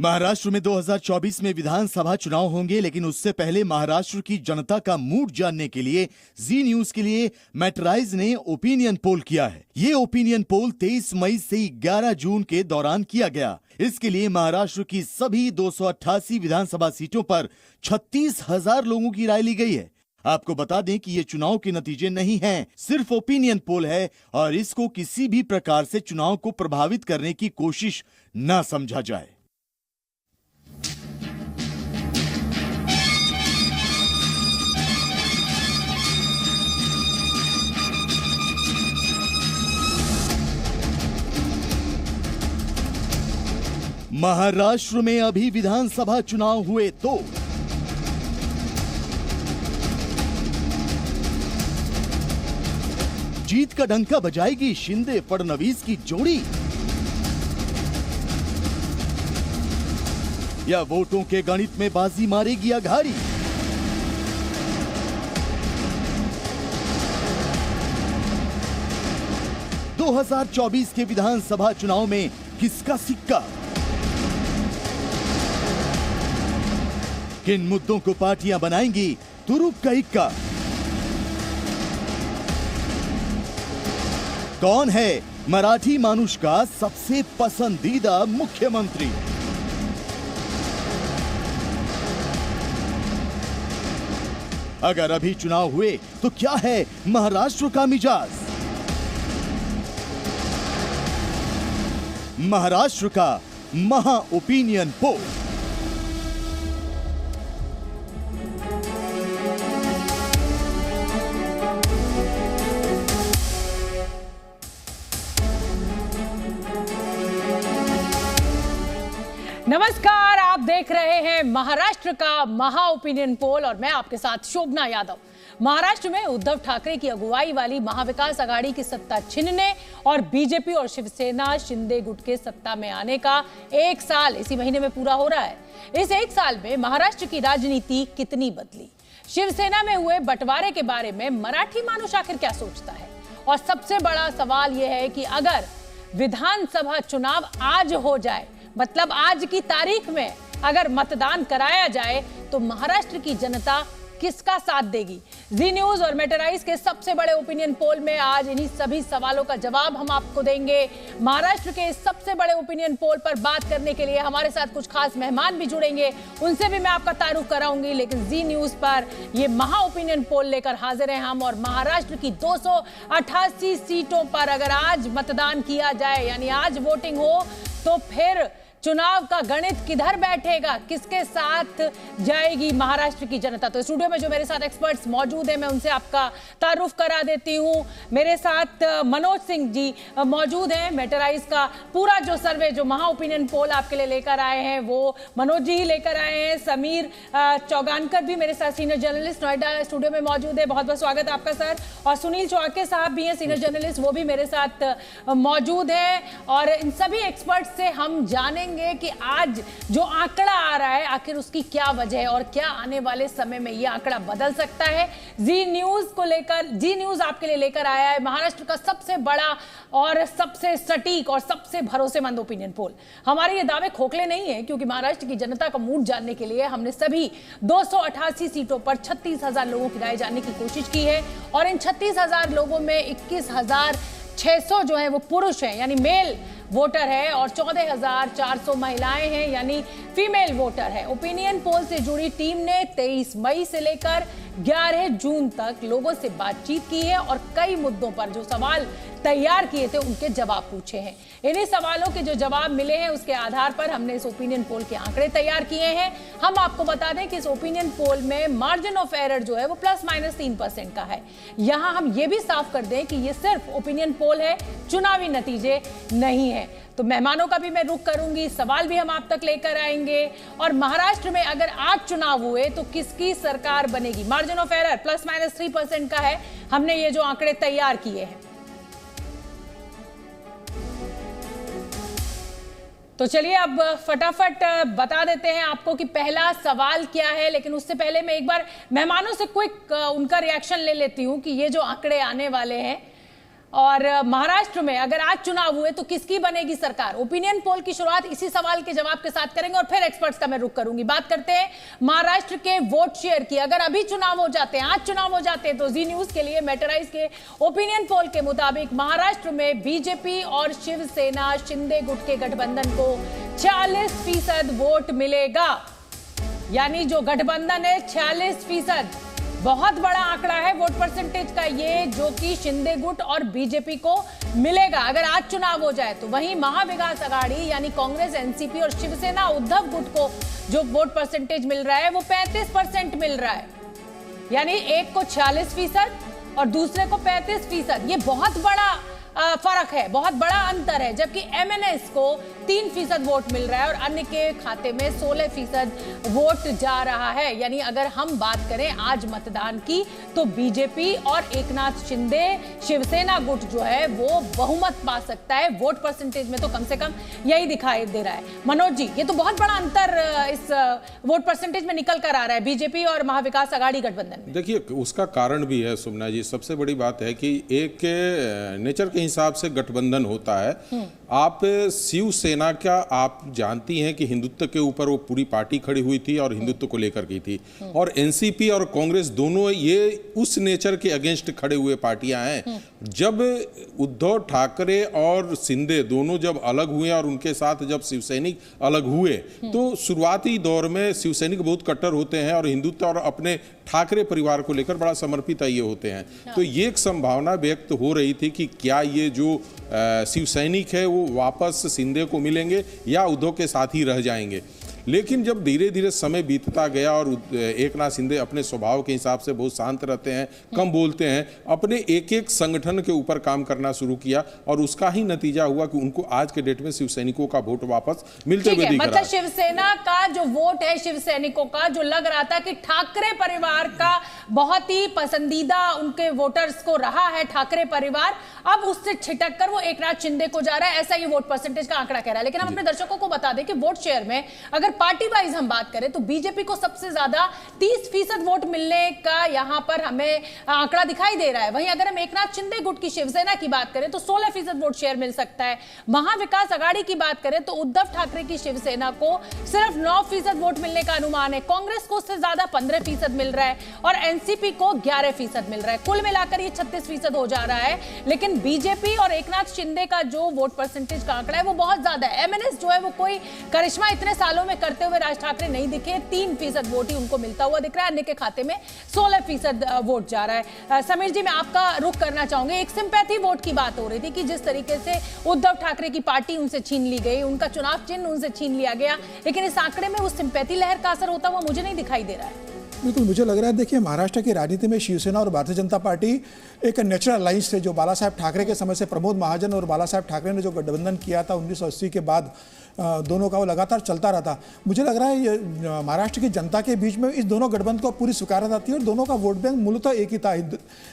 महाराष्ट्र में 2024 में विधानसभा चुनाव होंगे, लेकिन उससे पहले महाराष्ट्र की जनता का मूड जानने के लिए जी न्यूज के लिए मैटराइज ने ओपिनियन पोल किया है। ये ओपिनियन पोल 23 मई से 11 जून के दौरान किया गया। इसके लिए महाराष्ट्र की सभी 288 विधानसभा सीटों पर 36,000 लोगों की राय ली गई है। आपको बता दें कि ये चुनाव के नतीजे नहीं हैं, सिर्फ ओपिनियन पोल है और इसको किसी भी प्रकार से चुनाव को प्रभावित करने की कोशिश न समझा जाए। महाराष्ट्र में अभी विधानसभा चुनाव हुए तो जीत का डंका बजाएगी शिंदे फडणवीस की जोड़ी या वोटों के गणित में बाजी मारेगी अघाड़ी। दो 2024 के विधानसभा चुनाव में किसका सिक्का, किन मुद्दों को पार्टियां बनाएंगी तुरुप का इक्का, कौन है मराठी मानुष का सबसे पसंदीदा मुख्यमंत्री। अगर अभी चुनाव हुए तो क्या है महाराष्ट्र का मिजाज। महाराष्ट्र का महा ओपिनियन पोल। नमस्कार, आप देख रहे हैं महाराष्ट्र का महा ओपिनियन पोल और मैं आपके साथ शोभना यादव। महाराष्ट्र में उद्धव ठाकरे की अगुवाई वाली महाविकास आघाड़ी की सत्ता छीनने और बीजेपी और शिवसेना शिंदे गुट के सत्ता में आने का 1 साल इसी महीने में पूरा हो रहा है। इस 1 साल में महाराष्ट्र की राजनीति कितनी बदली, शिवसेना में हुए बंटवारे के बारे में मराठी मानुष आखिर क्या सोचता है, और सबसे बड़ा सवाल यह है कि अगर विधानसभा चुनाव आज हो जाए, मतलब आज की तारीख में अगर मतदान कराया जाए तो महाराष्ट्र की जनता किसका साथ देगी। जी न्यूज और मैटराइज के सबसे बड़े ओपिनियन पोल में आज इन्हीं सभी सवालों का जवाब हम आपको देंगे। महाराष्ट्र के इस सबसे बड़े ओपिनियन पोल पर बात करने के लिए हमारे साथ कुछ खास मेहमान भी जुड़ेंगे, उनसे भी मैं आपका तारुफ कराऊंगी। लेकिन जी न्यूज पर ये महा ओपिनियन पोल लेकर हाजिर हैं हम, और महाराष्ट्र की 288 सीटों पर अगर आज मतदान किया जाए, यानी आज वोटिंग हो, तो फिर चुनाव का गणित किधर बैठेगा, किसके साथ जाएगी महाराष्ट्र की जनता। तो स्टूडियो में जो मेरे साथ एक्सपर्ट्स मौजूद हैं, मैं उनसे आपका तारुफ करा देती हूं। मेरे साथ मनोज सिंह जी मौजूद हैं। मैटराइज का पूरा जो सर्वे, जो महा ओपिनियन पोल आपके लिए लेकर आए हैं, वो मनोज जी ही लेकर आए हैं। समीर चौगानकर भी मेरे साथ सीनियर जर्नलिस्ट नोएडा स्टूडियो में मौजूद है, बहुत बहुत स्वागत आपका सर। और सुनील चौके साहब भी हैं, सीनियर जर्नलिस्ट, वो भी मेरे साथ मौजूद है। और इन सभी एक्सपर्ट से हम जानेंगे कि आज जो आंकड़ा आ रहा है आखिर उसकी क्या वजह है और क्या आने वाले समय में यह आंकड़ा बदल सकता है। जी न्यूज को लेकर, जी न्यूज आपके लिए लेकर आया है महाराष्ट्र का सबसे बड़ा और सबसे सटीक और सबसे भरोसेमंद ओपिनियन पोल। हमारे ये दावे खोखले नहीं है, क्योंकि महाराष्ट्र की जनता का मूड जानने के लिए हमने सभी 288 सीटों पर 36,000 लोगों की राय जानने की कोशिश की है। और इन 36,000 लोगों में 21,600 जो है वो पुरुष हैं, यानी मेल वोटर है, और 14,400 महिलाएं हैं, यानी फीमेल वोटर है। ओपिनियन पोल से जुड़ी टीम ने 23 मई से लेकर 11 जून तक लोगों से बातचीत की है और कई मुद्दों पर जो सवाल तैयार किए थे उनके जवाब पूछे हैं। इन्हीं सवालों के जो जवाब मिले हैं उसके आधार पर हमने इस ओपिनियन पोल के आंकड़े तैयार किए हैं। हम आपको बता दें कि इस ओपिनियन पोल में मार्जिन ऑफ एरर जो है वो ±3% का है। यहां हम ये भी साफ कर दें कि ये सिर्फ ओपिनियन पोल है, चुनावी नतीजे नहीं है। तो मेहमानों का भी मैं रुख करूंगी, सवाल भी हम आप तक लेकर आएंगे। और महाराष्ट्र में अगर आज चुनाव हुए तो किसकी सरकार बनेगी, मार्जिन ऑफ एरर ±3% का है। हमने ये जो आंकड़े तैयार किए हैं, तो चलिए अब फटाफट बता देते हैं आपको कि पहला सवाल क्या है। लेकिन उससे पहले मैं एक बार मेहमानों से क्विक उनका रिएक्शन ले लेती हूं कि ये जो आंकड़े आने वाले हैं और महाराष्ट्र में अगर आज चुनाव हुए तो किसकी बनेगी सरकार? ओपिनियन पोल की शुरुआत इसी सवाल के जवाब के साथ करेंगे और फिर एक्सपर्ट्स का मैं रुख करूंगी। बात करते हैं महाराष्ट्र के वोट शेयर की। अगर अभी चुनाव हो जाते हैं, आज चुनाव हो जाते हैं, तो जी न्यूज के लिए मेटराइज के ओपिनियन पोल के मुताबिक महाराष्ट्र में बीजेपी और शिवसेना शिंदे गुट के गठबंधन को 46% वोट मिलेगा। यानी जो गठबंधन है 46%, बहुत बड़ा आंकड़ा है वोट परसेंटेज का ये, जो कि शिंदे गुट और बीजेपी को मिलेगा अगर आज चुनाव हो जाए तो। वहीं महाविकास आघाड़ी यानी कांग्रेस, एनसीपी और शिवसेना उद्धव गुट को जो वोट परसेंटेज मिल रहा है वो 35% मिल रहा है। यानी एक को 46% और दूसरे को 35%। ये बहुत बड़ा फर्क है, बहुत बड़ा अंतर है। जबकि एमएनएस को 3% वोट मिल रहा है और अन्य के खाते में 16% वोट जा रहा है। यानी अगर हम बात करें आज मतदान की तो बीजेपी और एकनाथ शिंदे शिवसेना गुट जो है वो बहुमत पा सकता है। वोट परसेंटेज में तो कम से कम यही दिखाई दे रहा है। मनोज जी, ये तो बहुत बड़ा अंतर इस वोट परसेंटेज में निकल कर आ रहा है बीजेपी और महाविकास आघाड़ी गठबंधन में। देखिए, उसका कारण भी है सुमना जी। सबसे बड़ी बात है कि एक नेचर के हिसाब से गठबंधन होता है। आप शिवसेना का आप जानती हैं कि हिंदुत्व के ऊपर वो पूरी पार्टी खड़ी हुई थी और हिंदुत्व को लेकर की थी, और एनसीपी और कांग्रेस दोनों ये उस नेचर के अगेंस्ट खड़े हुए पार्टियां हैं। जब उद्धव ठाकरे और शिंदे दोनों जब अलग हुए और उनके साथ जब शिवसैनिक अलग हुए तो शुरुआती दौर में शिवसैनिक बहुत कट्टर होते हैं और हिंदुत्व और अपने ठाकरे परिवार को लेकर बड़ा समर्पित ये होते हैं। तो ये एक संभावना व्यक्त हो रही थी कि क्या ये जो शिवसैनिक है वो वापस शिंदे को मिलेंगे या उद्धव के साथ ही रह जाएंगे। लेकिन जब धीरे धीरे समय बीतता गया और एकनाथ शिंदे अपने स्वभाव के हिसाब से बहुत शांत रहते हैं, कम बोलते हैं, अपने एक एक संगठन के ऊपर काम करना शुरू किया और उसका ही नतीजा हुआ कि उनको आज के डेट में शिवसैनिकों का वोट वापस मिलते हुए दिख रहा है। मतलब शिवसेना का जो वोट है शिवसैनिकों का, जो लग रहा था कि ठाकरे परिवार का बहुत ही पसंदीदा उनके वोटर्स को रहा है ठाकरे परिवार, अब उससे छिटक कर वो एकनाथ शिंदे को जा रहा है, ऐसा ये वोट परसेंटेज का आंकड़ा कह रहा है। लेकिन हम अपने दर्शकों को बता दें कि वोट शेयर में अगर पार्टी वाइज हम बात करें तो बीजेपी को सबसे ज्यादा 30% वोट मिलने का यहां पर हमें आंकड़ा दिखाई दे रहा है। वहीं अगर हम एकनाथ शिंदे गुट की शिवसेना की बात करें तो 16% वोट शेयर मिल सकता है। महाविकास आघाड़ी की बात करें तो उद्धव ठाकरे की शिवसेना को सिर्फ 9% वोट मिलने का अनुमान है। कांग्रेस को उससे ज्यादा 15% मिल रहा है और एनसीपी को 11% मिल रहा है। कुल मिलाकर ये 36% हो जा रहा है। लेकिन बीजेपी और एकनाथ शिंदे का जो वोट परसेंटेज का आंकड़ा है वो बहुत ज्यादा है। एमएनएस जो है वो कोई करिश्मा इतने सालों में करते हुए राज ठाकरे नहीं दिखे, 3% वोट ही उनको मिलता हुआ दिख रहा है, अन्य के खाते में 16% वोट जा रहा है। समीर जी, मैं आपका रुख करना चाहूंगी। एक सिंपैथी वोट की बात हो रही थी कि जिस तरीके से उद्धव ठाकरे की पार्टी उनसे छीन ली गई, उनका चुनाव चिन्ह उनसे छीन लिया गया, लेकिन इस आंकड़े में उस सिंपैथी लहर का असर होता हुआ मुझे नहीं दिखाई दे रहा है। बिल्कुल, मुझे लग रहा है, देखिए, महाराष्ट्र की राजनीति में शिवसेना और भारतीय जनता पार्टी एक नेचुरल अलायंस थे। जो बाला साहेब ठाकरे के समय से प्रमोद महाजन और बाला साहेब ठाकरे ने जो गठबंधन किया था 1980 के बाद, दोनों का वो लगातार चलता रहा था। मुझे लग रहा है ये महाराष्ट्र की जनता के बीच में इस दोनों गठबंधन को पूरी स्वीकार्यता थी और दोनों का वोट बैंक मूलतः एक ही था,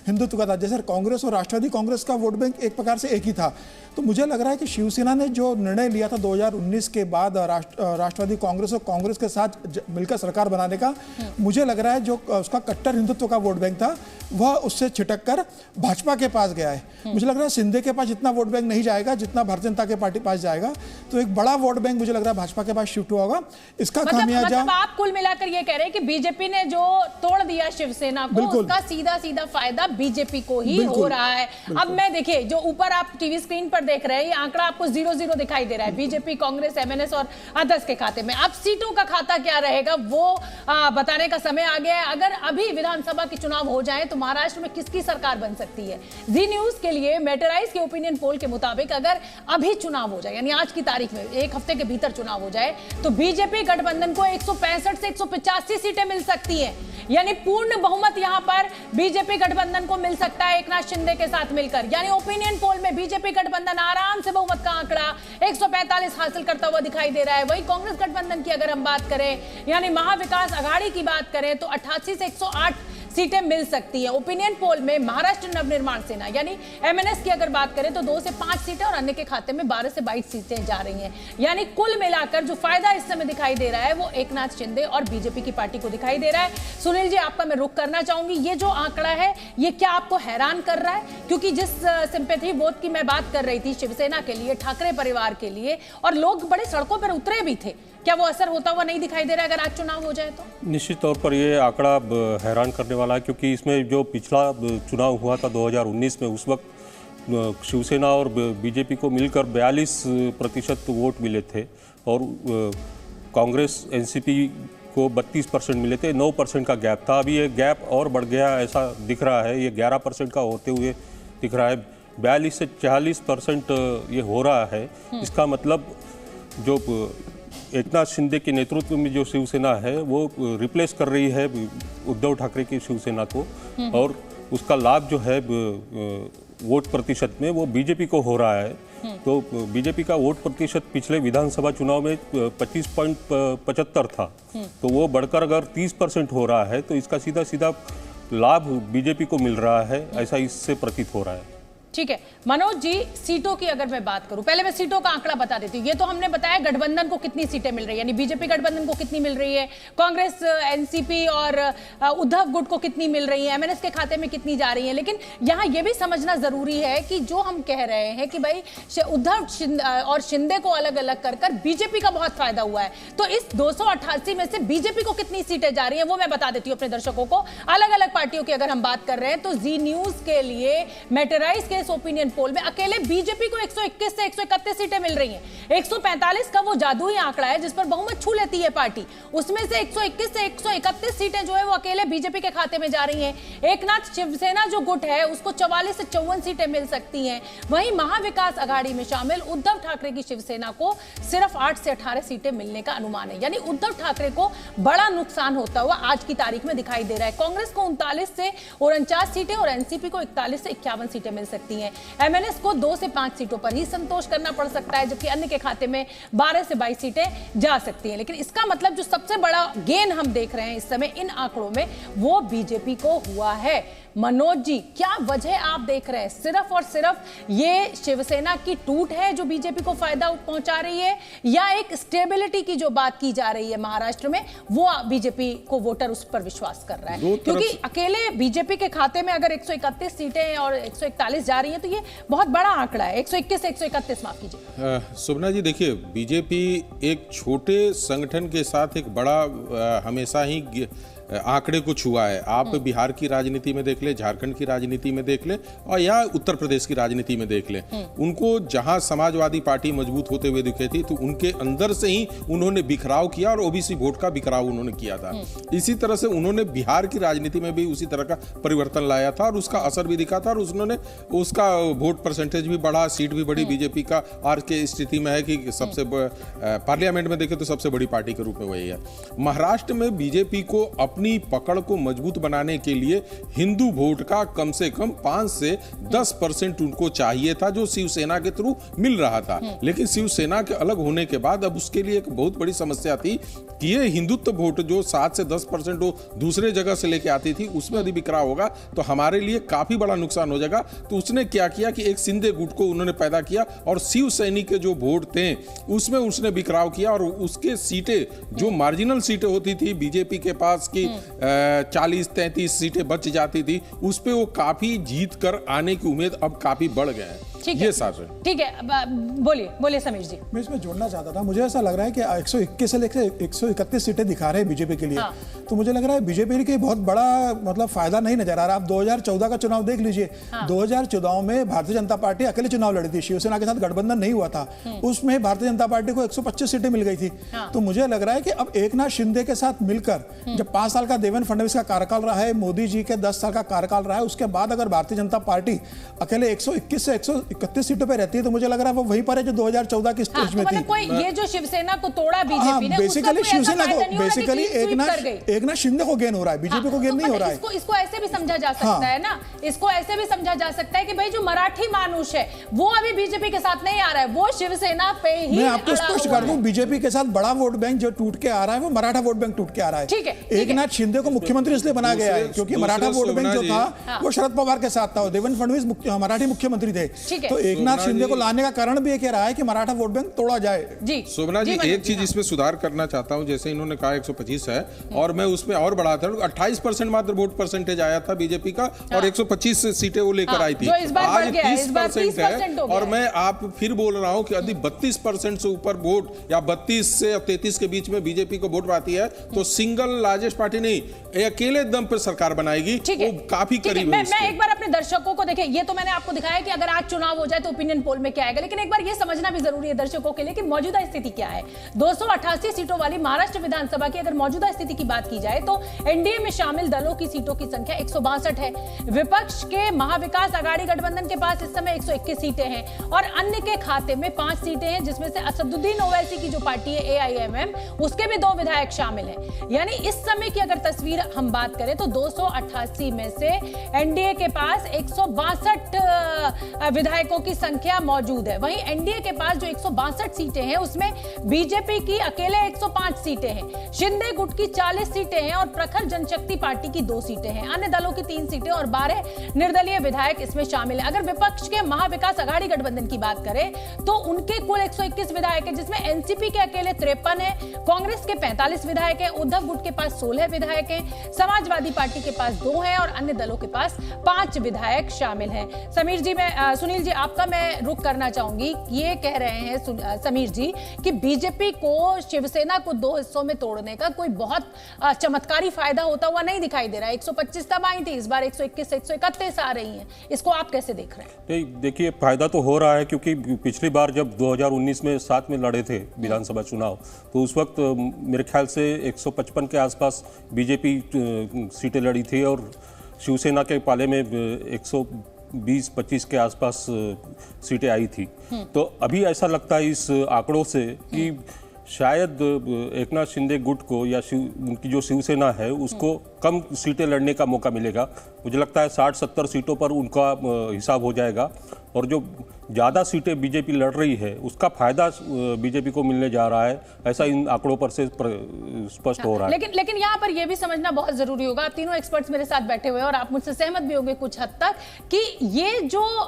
हिंदुत्व का था। जैसे कांग्रेस और राष्ट्रवादी कांग्रेस का वोट बैंक एक प्रकार से एक ही था। तो मुझे लग रहा है कि शिवसेना ने जो निर्णय लिया था 2019 के बाद राष्ट्रवादी कांग्रेस और कांग्रेस के साथ मिलकर सरकार बनाने का, मुझे लग रहा है जो उसका कट्टर हिंदुत्व का वोट बैंक था वह उससे छिटक कर भाजपा के पास गया है। मुझे लग रहा है शिंदे के पास जितना वोट बैंक नहीं जाएगा जितना भारतीय जनता के पार्टी पास जाएगा। तो एक बड़ा वोट बैंक मुझे लग रहा है भाजपा के पास शिफ्ट हुआ होगा। इसका खामियाजा आप कुल मिलाकर ये कह रहे हैं कि बीजेपी ने जो तोड़ दिया शिवसेना को, उसका सीधा सीधा फायदा बीजेपी को ही हो रहा है। अब मैं देखिए, जो ऊपर आप टीवी स्क्रीन पर देख रहे हैं, ये आंकड़ा आपको 0-0 दिखाई दे रहा है बीजेपी, कांग्रेस, एमएनएस और अदर्स के खाते में। अब सीटों का खाता क्या रहेगा वो बताने का समय आ गया है। अगर अभी विधानसभा के चुनाव हो जाए तो महाराष्ट्र में किसकी सरकार बन सकती है? जी न्यूज के लिए मेटराइज के ओपिनियन पोल के मुताबिक अगर अभी चुनाव हो जाए, यानी आज की तारीख में एक हफ्ते के भीतर चुनाव हो जाए, तो बीजेपी गठबंधन को 165 से 185 सीटें मिल सकती हैं। यानी पूर्ण बहुमत यहां पर बीजेपी गठबंधन को मिल सकता है एकनाथ शिंदे के साथ मिलकर। यानी ओपिनियन पोल में बीजेपी गठबंधन आराम से बहुमत का आंकड़ा 145 हासिल करता हुआ दिखाई दे रहा है। वही कांग्रेस गठबंधन की अगर हम बात करें, यानी महाविकास आघाड़ी की बात करें, तो 88 से 108 सीटें मिल सकती हैं। ओपिनियन पोल में महाराष्ट्र नवनिर्माण सेना यानी एमएनएस की अगर बात करें तो 2 से 5 सीटें और अन्य के खाते में 12 से 22 सीटें जा रही हैं। यानी कुल मिलाकर जो फायदा इस समय दिखाई दे रहा है वो एकनाथ शिंदे और बीजेपी की पार्टी को दिखाई दे रहा है। सुनील जी, आपका मैं रुख करना चाहूंगी, ये जो आंकड़ा है ये क्या आपको हैरान कर रहा है? क्योंकि जिस सिंपैथी वोट की मैं बात कर रही थी शिवसेना के लिए, ठाकरे परिवार के लिए, और लोग बड़े सड़कों पर उतरे भी थे, क्या वो असर होता हुआ नहीं दिखाई दे रहा है अगर आज चुनाव हो जाए तो? निश्चित तौर पर ये आंकड़ा हैरान करने वाला है, क्योंकि इसमें जो पिछला चुनाव हुआ था 2019 में, उस वक्त शिवसेना और बीजेपी को मिलकर 42% वोट मिले थे और कांग्रेस एनसीपी को 32% मिले थे। 9% का गैप था। अभी ये गैप और बढ़ गया ऐसा दिख रहा है, ये 11% का होते हुए दिख रहा है। 42 से 40% ये हो रहा है। इसका मतलब जो एकनाथ शिंदे के नेतृत्व में जो शिवसेना है वो रिप्लेस कर रही है उद्धव ठाकरे की शिवसेना को, और उसका लाभ जो है वोट प्रतिशत में वो बीजेपी को हो रहा है। तो बीजेपी का वोट प्रतिशत पिछले विधानसभा चुनाव में 25.75 था, तो वो बढ़कर अगर 30% हो रहा है तो इसका सीधा सीधा लाभ बीजेपी को मिल रहा है, ऐसा इससे प्रतीत हो रहा है। ठीक है मनोज जी, सीटों की अगर मैं बात करूं, पहले मैं सीटों का आंकड़ा बता देती हूं। ये तो हमने बताया गठबंधन को कितनी सीटें मिल रही है, यानी बीजेपी गठबंधन को कितनी मिल रही है, कांग्रेस एनसीपी और उद्धव गुट को कितनी मिल रही है, एमएनएस के खाते में कितनी जा रही है। लेकिन यहां यह भी समझना जरूरी है कि जो हम कह रहे हैं कि भाई उद्धव और शिंदे को अलग अलग कर बीजेपी का बहुत फायदा हुआ है, तो इस 288 में से बीजेपी को कितनी सीटें जा रही है वो मैं बता देती हूं अपने दर्शकों को। अलग अलग पार्टियों की अगर हम बात कर रहे हैं तो जी न्यूज के लिए मेटेराइज के ओपिनियन पोल में अकेले बीजेपी को 121 से 131 सीटें मिल रही हैं। 145 का वो जादुई आंकड़ा है जिस पर बहुमत छू लेती है पार्टी, उसमें से 121 से 131 सीटें जो है वो अकेले बीजेपी के खाते में जा रही हैं। एकनाथ शिवसेना जो गुट है उसको 44 से 54 सीटें मिल सकती हैं। वहीं महाविकास अघाड़ी में शामिल उद्धव ठाकरे की शिवसेना को सिर्फ 8 से 18 सीटें मिलने का अनुमान है। यानी उद्धव ठाकरे को बड़ा नुकसान होता हुआ आज की तारीख में दिखाई दे रहा है। कांग्रेस को 39 से 49 सीटें और एनसीपी को 41 से 51 सीटें मिल सकती हैं। एमएनएस को 2 से 5 सीटों पर ही संतोष करना पड़ सकता है, जबकि अन्य के खाते में 12 से 22 सीटें जा सकती हैं। लेकिन इसका मतलब जो सबसे बड़ा गेन हम देख रहे हैं इस समय इन आंकड़ों में वो बीजेपी को हुआ है। मनोज जी, क्या वजह आप देख रहे हैं? सिर्फ और सिर्फ ये शिवसेना की टूट है जो बीजेपी को फायदा पहुंचा रही है, या एक स्टेबिलिटी की जो बात की जा रही है महाराष्ट्र में वो बीजेपी को वोटर उस पर विश्वास कर रहा है? क्योंकि अकेले बीजेपी के खाते में अगर 131 सीटें और 141 जा रही हैं तो ये बहुत बड़ा आंकड़ा है। 121 से 131, माफ कीजिए। सुमना जी, देखिए बीजेपी एक छोटे संगठन के साथ एक बड़ा हमेशा ही आंकड़े को छुआ है। आप बिहार की राजनीति में देख ले, झारखंड की राजनीति में देख ले और या उत्तर प्रदेश की राजनीति में देख ले, उनको जहां समाजवादी पार्टी मजबूत होते हुए दिखे थी तो उनके अंदर से ही उन्होंने बिखराव किया और ओबीसी वोट का बिखराव उन्होंने किया था। इसी तरह से उन्होंने बिहार की राजनीति में भी उसी तरह का परिवर्तन लाया था और उसका असर भी दिखा था और उन्होंने उसका वोट परसेंटेज भी बढ़ा, सीट भी बढ़ी। बीजेपी का आज के स्थिति में है कि सबसे पार्लियामेंट में देखें तो सबसे बड़ी पार्टी के रूप में वही है। महाराष्ट्र में बीजेपी को अपनी पकड़ को मजबूत बनाने के लिए हिंदू वोट का कम से कम 5 से 10% उनको चाहिए था, जो शिवसेना के थ्रू मिल रहा था। लेकिन शिवसेना के अलग होने के बाद अब उसके लिए एक बहुत बड़ी समस्या थी कि ये हिंदुत्व वोट जो 7 से 10% वो दूसरे जगह से लेके आती थी उसमें यदि बिखराव होगा तो हमारे लिए काफी बड़ा नुकसान हो जाएगा। तो उसने क्या किया कि एक शिंदे गुट को उन्होंने पैदा किया और शिव सैनिक के जो वोट थे उसमें उसने बिखराव किया और उसके सीटें जो मार्जिनल सीटें होती थी बीजेपी के पास की 40-33 सीटें बच जाती थी, उस पे वो काफी जीत कर आने की उम्मीद अब काफी बढ़ गए हैं। ये साथ है। ठीक है, बोलिए समीर जी। मैं इसमें जोड़ना चाहता था, मुझे ऐसा लग रहा है कि 121 से लेकर 131 सीटें दिखा रहे हैं बीजेपी के लिए। तो मुझे लग रहा है बीजेपी के बहुत बड़ा मतलब फायदा नहीं नजर आ रहा। आप 2014 का चुनाव देख लीजिए। 2014 में भारतीय जनता पार्टी अकेले चुनाव लड़ी थी, शिवसेना के साथ गठबंधन नहीं हुआ था। उसमें भारतीय जनता पार्टी को 125 सीटें मिल गई थी। तो मुझे लग रहा है कि अब एकनाथ शिंदे के साथ मिलकर जब 5 साल का देवेंद्र फडणवीस का कार्यकाल रहा है, मोदी जी के 10 साल का कार्यकाल रहा है, उसके बाद अगर भारतीय जनता पार्टी अकेले 121 से 131 सीटों पर रहती है तो मुझे लग रहा है वो वहीं पर है जो 2014 की स्टेज में थी। कोई ये जो शिवसेना को तोड़ा बीजेपी ने, बेसिकली शिवसेना को एकनाथ शिंदे को गेन हो रहा है, बीजेपी को गेन नहीं हो रहा है। इसको ऐसे भी समझा जा सकता है ना, इसको ऐसे भी समझा जा सकता है कि भाई जो मराठी मानुष है वो अभी बीजेपी के साथ नहीं आ रहा है, वो शिवसेना पे ही। मैं आपको स्पष्ट कर दूं, बीजेपी के साथ बड़ा वोट बैंक जो टूट के आ रहा है वो मराठा वोट बैंक टूट के आ रहा है। ठीक है, एकनाथ शिंदे को मुख्यमंत्री इसलिए बनाया गया है क्योंकि मराठा वोट बैंक जो था वो शरद पवार के साथ था, देवेंद्र फडणवीस मराठी मुख्यमंत्री थे। तो एकनाथ शिंदे को लाने का कारण भी ये कह रहा है कि मराठा वोट बैंक तोड़ा जाए। जी शोभना जी, एक चीज इसमें सुधार करना चाहता हूं, जैसे इन्होंने कहा 125 है और मैं उसमें और बढ़ाता हूं, 28% मात्र वोट परसेंटेज आया था बीजेपी का और 125 सीटें वो लेकर आई थी। आज 30% है और मैं आप फिर बोल रहा हूं कि यदि 32% से ऊपर वोट या 32 से 33 के बीच में बीजेपी को वोट पाती है तो सिंगल लार्जेस्ट पार्टी नहीं, अकेले दम पर सरकार बनाएगी। वो काफी करीब है। मैं एक बार अपने दर्शकों को देखिए, ये तो मैंने आपको दिखाया कि अगर आज चुनाव हो जाए तो ओपिनियन पोल में क्या आएगा, लेकिन एक बार ये समझना भी जरूरी है दर्शकों के लिए कि मौजूदा स्थिति क्या है। 288 सीटों वाली महाराष्ट्र विधानसभा की अगर मौजूदा स्थिति की बात की जाए तो एनडीए में शामिल दलों की सीटों की संख्या 162 है। विपक्ष के महाविकास आघाड़ी गठबंधन के पास इस समय 121 सीटें हैं और अन्य के खाते में 5 सीटें हैं, जिसमें से असदुद्दीन ओवैसी की जो पार्टी है AIMM, उसके भी 2 विधायक शामिल हैं। यानी इस समय की अगर तस्वीर हम बात करें तो 288 में से एनडीए के पास 162 विधायकों की संख्या मौजूद है। वहीं एनडीए के पास जो 162 सीटें हैं उसमें बीजेपी की अकेले 105 सीटें हैं, शिंदे गुट की 40 सीटें हैं और प्रखर जनशक्ति पार्टी की 2 सीटें हैं, अन्य दलों की 3 सीटें और 12 निर्दलीय विधायक इसमें शामिल हैं। अगर विपक्ष के महाविकास आघाड़ी गठबंधन की बात करें तो उनके कुल 121 विधायक हैं, जिसमें एनसीपी के अकेले 53 है, कांग्रेस के 45 विधायक हैं, उद्धव गुट के पास 16 विधायक हैं, समाजवादी पार्टी के पास 2 हैं और अन्य दलों के पास 5 विधायक शामिल हैं। समीर जी, मैं सुनील जी आपका मैं रुख करना चाहूंगी। ये कह रहे हैं समीर जी कि बीजेपी को शिवसेना को 2 हिस्सों में तोड़ने का कोई बहुत चमत्कारी फायदा होता हुआ नहीं दिखाई दे रहा है। 125 तब आई थी, इस बार 121 से 131 आ रही हैं, इसको आप कैसे देख रहे हैं? नहीं, देखिए फायदा तो हो रहा है क्योंकि पिछली बार जब 2019 में साथ में लड़े थे विधानसभा चुनाव तो उस वक्त मेरे ख्याल से 155 के आसपास बीजेपी सीटें लड़ी थी और शिवसेना के पाले में 120-25 के आसपास सीटें आई थी। तो अभी ऐसा लगता है इस आंकड़ों से कि शायद एकनाथ शिंदे गुट को या उनकी जो शिवसेना है उसको कम सीटें लड़ने का मौका मिलेगा। मुझे लगता है 60-70 सीटों पर उनका हिसाब हो जाएगा और जो ज़्यादा सीटें बीजेपी लड़ रही है उसका फायदा बीजेपी को मिलने जा रहा है, ऐसा इन आंकड़ों पर से स्पष्ट हो रहा है। लेकिन यहाँ पर यह भी समझना बहुत जरूरी होगा, आप तीनों एक्सपर्ट्स मेरे साथ बैठे हुए हैं और आप मुझसे सहमत भी होंगे कुछ हद तक कि ये जो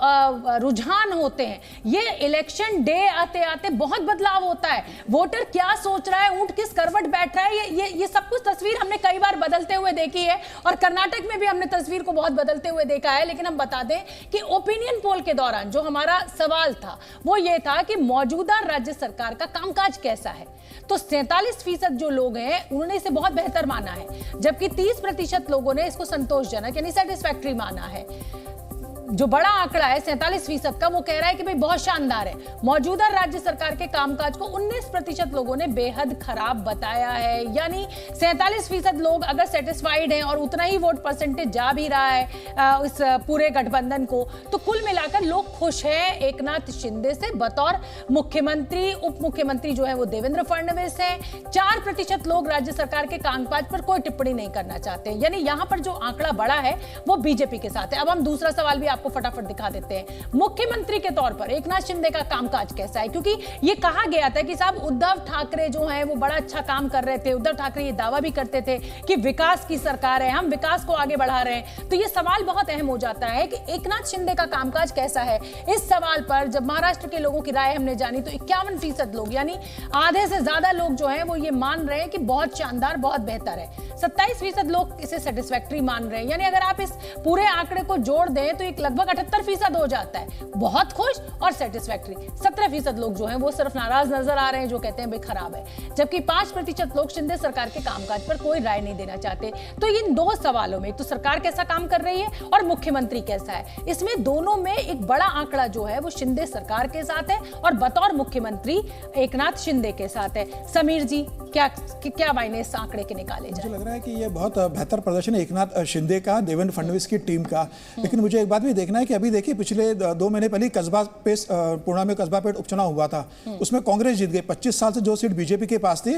रुझान होते हैं ये इलेक्शन डे आते आते बहुत बदलाव होता है। वोटर क्या सोच रहा है, ऊंट किस करवट बैठ रहा है, ये सब कुछ तस्वीर हमने कई बार बदलते हुए देखी है और कर्नाटक में भी हमने तस्वीर को बहुत बदलते हुए देखा है। लेकिन हम बता दें कि ओपिनियन पोल के दौरान जो हमारा सवाल था वो ये था कि मौजूदा राज्य सरकार का कामकाज कैसा है, तो 47% जो लोग हैं उन्होंने इसे बहुत बेहतर माना है, जबकि 30% लोगों ने इसको संतोषजनक यानी सेटिस्फैक्टरी माना है। जो बड़ा आंकड़ा है 47% का, वो कह रहा है कि भाई बहुत शानदार है। मौजूदा राज्य सरकार के कामकाज को 19% लोगों ने बेहद खराब बताया है। यानी 47% लोग अगर सेटिस्फाइड हैं और उतना ही वोट परसेंटेज जा भी रहा है इस पूरे गठबंधन को, तो कुल मिलाकर लोग खुश हैं एकनाथ शिंदे से बतौर मुख्यमंत्री। उप मुख्यमंत्री जो है वो देवेंद्र फडणवीस हैं। 4% लोग राज्य सरकार के कामकाज पर कोई टिप्पणी नहीं करना चाहते। यानी यहां पर जो आंकड़ा बड़ा है वो बीजेपी के साथ है। अब हम दूसरा सवाल भी आपको फटाफट दिखा देते हैं। मुख्यमंत्री के तौर पर एकनाथ शिंदे का कामकाज कैसा है, क्योंकि ये कहा गया था कि साहब उद्धव ठाकरे जो हैं वो बड़ा अच्छा काम कर रहे थे। उद्धव ठाकरे ये दावा भी करते थे कि विकास की सरकार है, हम विकास को आगे बढ़ा रहे हैं। तो ये सवाल बहुत अहम हो जाता है कि एकनाथ शिंदे का कामकाज कैसा है। इस सवाल पर जब महाराष्ट्र के लोगों की राय हमने जानी तो 51% लोग यानी आधे से ज्यादा लोग जो हैं वो ये मान रहे हैं कि बहुत शानदार, बहुत बेहतर है। 27% लोग इसे सेटिस्फैक्टरी मान रहे हैं। यानी अगर आप इस पूरे आंकड़े को जोड़ दें तो एक लगभग 78% हो जाता है बहुत खुश और सेटिस्फैक्टरी। 17% लोग जो हैं वो सिर्फ नाराज नजर आ रहे हैं, जो कहते हैं भाई खराब है, जबकि 5% लोग शिंदे सरकार के कामकाज पर कोई राय नहीं देना चाहते। तो इन दो सवालों में, एक तो सरकार कैसा काम कर रही है और मुख्यमंत्री कैसा है, इसमें दोनों में एक बड़ा आंकड़ा जो है वो शिंदे सरकार के साथ है और बतौर मुख्यमंत्री एकनाथ शिंदे के साथ है। समीर जी, क्या मायने इस आंकड़े के निकाले जाए? मुझे लग रहा है कि ये बहुत बेहतर प्रदर्शन है एकनाथ शिंदे का, देवेंद्र फडणवीस की टीम का। लेकिन मुझे एक बात भी देखना है कि अभी देखिए पिछले 2 महीने पहले पूर्णा में कस्बा पेट उपचुनाव हुआ था, उसमें कांग्रेस जीत गई। 25 साल से जो सीट बीजेपी के पास थी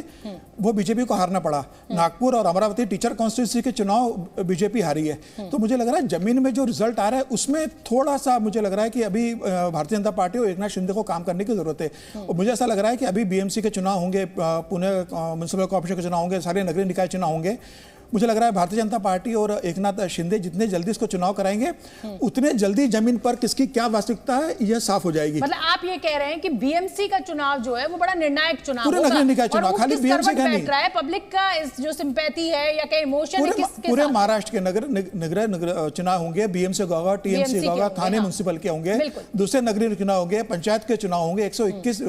वो बीजेपी को हारना पड़ा। नागपुर और अमरावती टीचर कॉन्स्टिट्यूंसी के चुनाव बीजेपी हारी है। तो मुझे लग रहा है जमीन में जो रिजल्ट आ रहा है उसमें थोड़ा सा मुझे लग रहा है कि अभी भारतीय जनता पार्टी और एकनाथ शिंदे को काम करने की जरूरत है। और मुझे ऐसा लग रहा है कि अभी बीएमसी के चुनाव होंगे, पुणे म्युनिसिपल कॉर्पोरेशन के चुनाव होंगे, सारे नगरीय निकाय चुनाव होंगे। मुझे लग रहा है भारतीय जनता पार्टी और एकनाथ शिंदे जितने जल्दी इसको चुनाव कराएंगे उतने जल्दी जमीन पर किसकी क्या वास्तविकता है यह साफ हो जाएगी। मतलब आप ये कह रहे हैं कि बीएमसी का चुनाव जो है वो बड़ा निर्णायक चुनाव होगा। पूरे निकाय चुनाव, खाली बीएमसी का नहीं है। पब्लिक का इस जो सिंपैथी है या कहीं इमोशन है पूरे महाराष्ट्र के नगर चुनाव होंगे, बीएमसी का होगा, टीएमसी का होगा, थाने म्युनिसिपल के होंगे, दूसरे नगरीय चुनाव होंगे, पंचायत के चुनाव होंगे, 121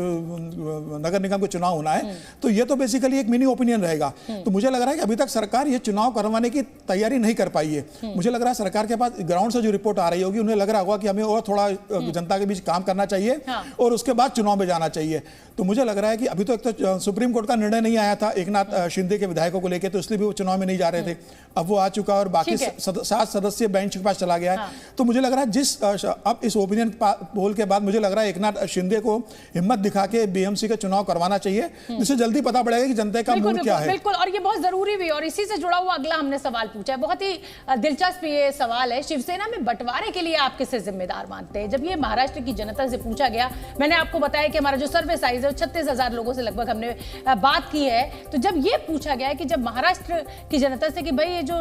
नगर निगम के चुनाव होना है। तो ये तो बेसिकली एक मिनी ओपिनियन रहेगा। तो मुझे लग रहा है कि अभी तक सरकार ये चुनाव करवाने की तैयारी नहीं कर पाई है। मुझे लग रहा है सरकार के पास ग्राउंड से जो रिपोर्ट आ रही होगी उन्हें लग रहा होगा कि हमें और थोड़ा जनता के बीच काम करना चाहिए और उसके बाद चुनाव में जाना चाहिए। तो मुझे लग रहा है कि अभी तो एक तो सुप्रीम कोर्ट का निर्णय नहीं आया था एकनाथ शिंदे के विधायकों को लेकर, तो इसलिए भी वो चुनाव में नहीं जा रहे थे। अब वो आ चुका और बाकी 7 सदस्यीय बेंच के पास चला गया है। तो मुझे लग रहा है अब इस ओपिनियन पोल के बाद मुझे लग रहा है एकनाथ शिंदे को हिम्मत दिखा के बीएमसी का चुनाव करवाना चाहिए, जिससे जल्दी पता पड़ेगा कि जनता का मूड क्या है। बिल्कुल, और ये बहुत जरूरी भी। और इसी से जुड़ा हुआ अगला हमने सवाल पूछा है, बहुत ही दिलचस्प ये सवाल है। शिवसेना में बंटवारे के लिए आप किसे जिम्मेदार मानते हैं? जब ये महाराष्ट्र की जनता से पूछा गया, मैंने आपको बताया कि हमारा जो सर्वे साइज है 36,000 लोगों से लगभग हमने बात की है। तो जब ये पूछा गया है कि जब महाराष्ट्र की जनता से कि भाई ये जो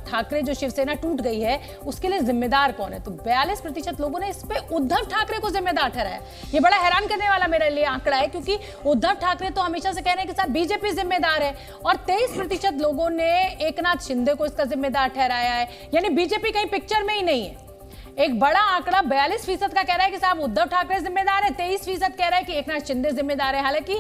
ठाकरे जो शिवसेना टूट गई है उसके लिए जिम्मेदार कौन है, तो 42% लोगों ने इस पे उद्धव ठाकरे को जिम्मेदार ठहराया। ये बड़ा हैरान करने वाला मेरे लिए आंकड़ा है, क्योंकि उद्धव ठाकरे तो हमेशा से कह रहे हैं कि साहब बीजेपी जिम्मेदार है, और 23% लोगों ने एकनाथ शिंदे को इसका जिम्मेदार ठहराया है। यानी बीजेपी कहीं पिक्चर में ही नहीं है। एक बड़ा आंकड़ा 42% का कह रहा है कि साहब उद्धव ठाकरे जिम्मेदार है, 23% कह रहा है कि एकनाथ शिंदे जिम्मेदार है। हालांकि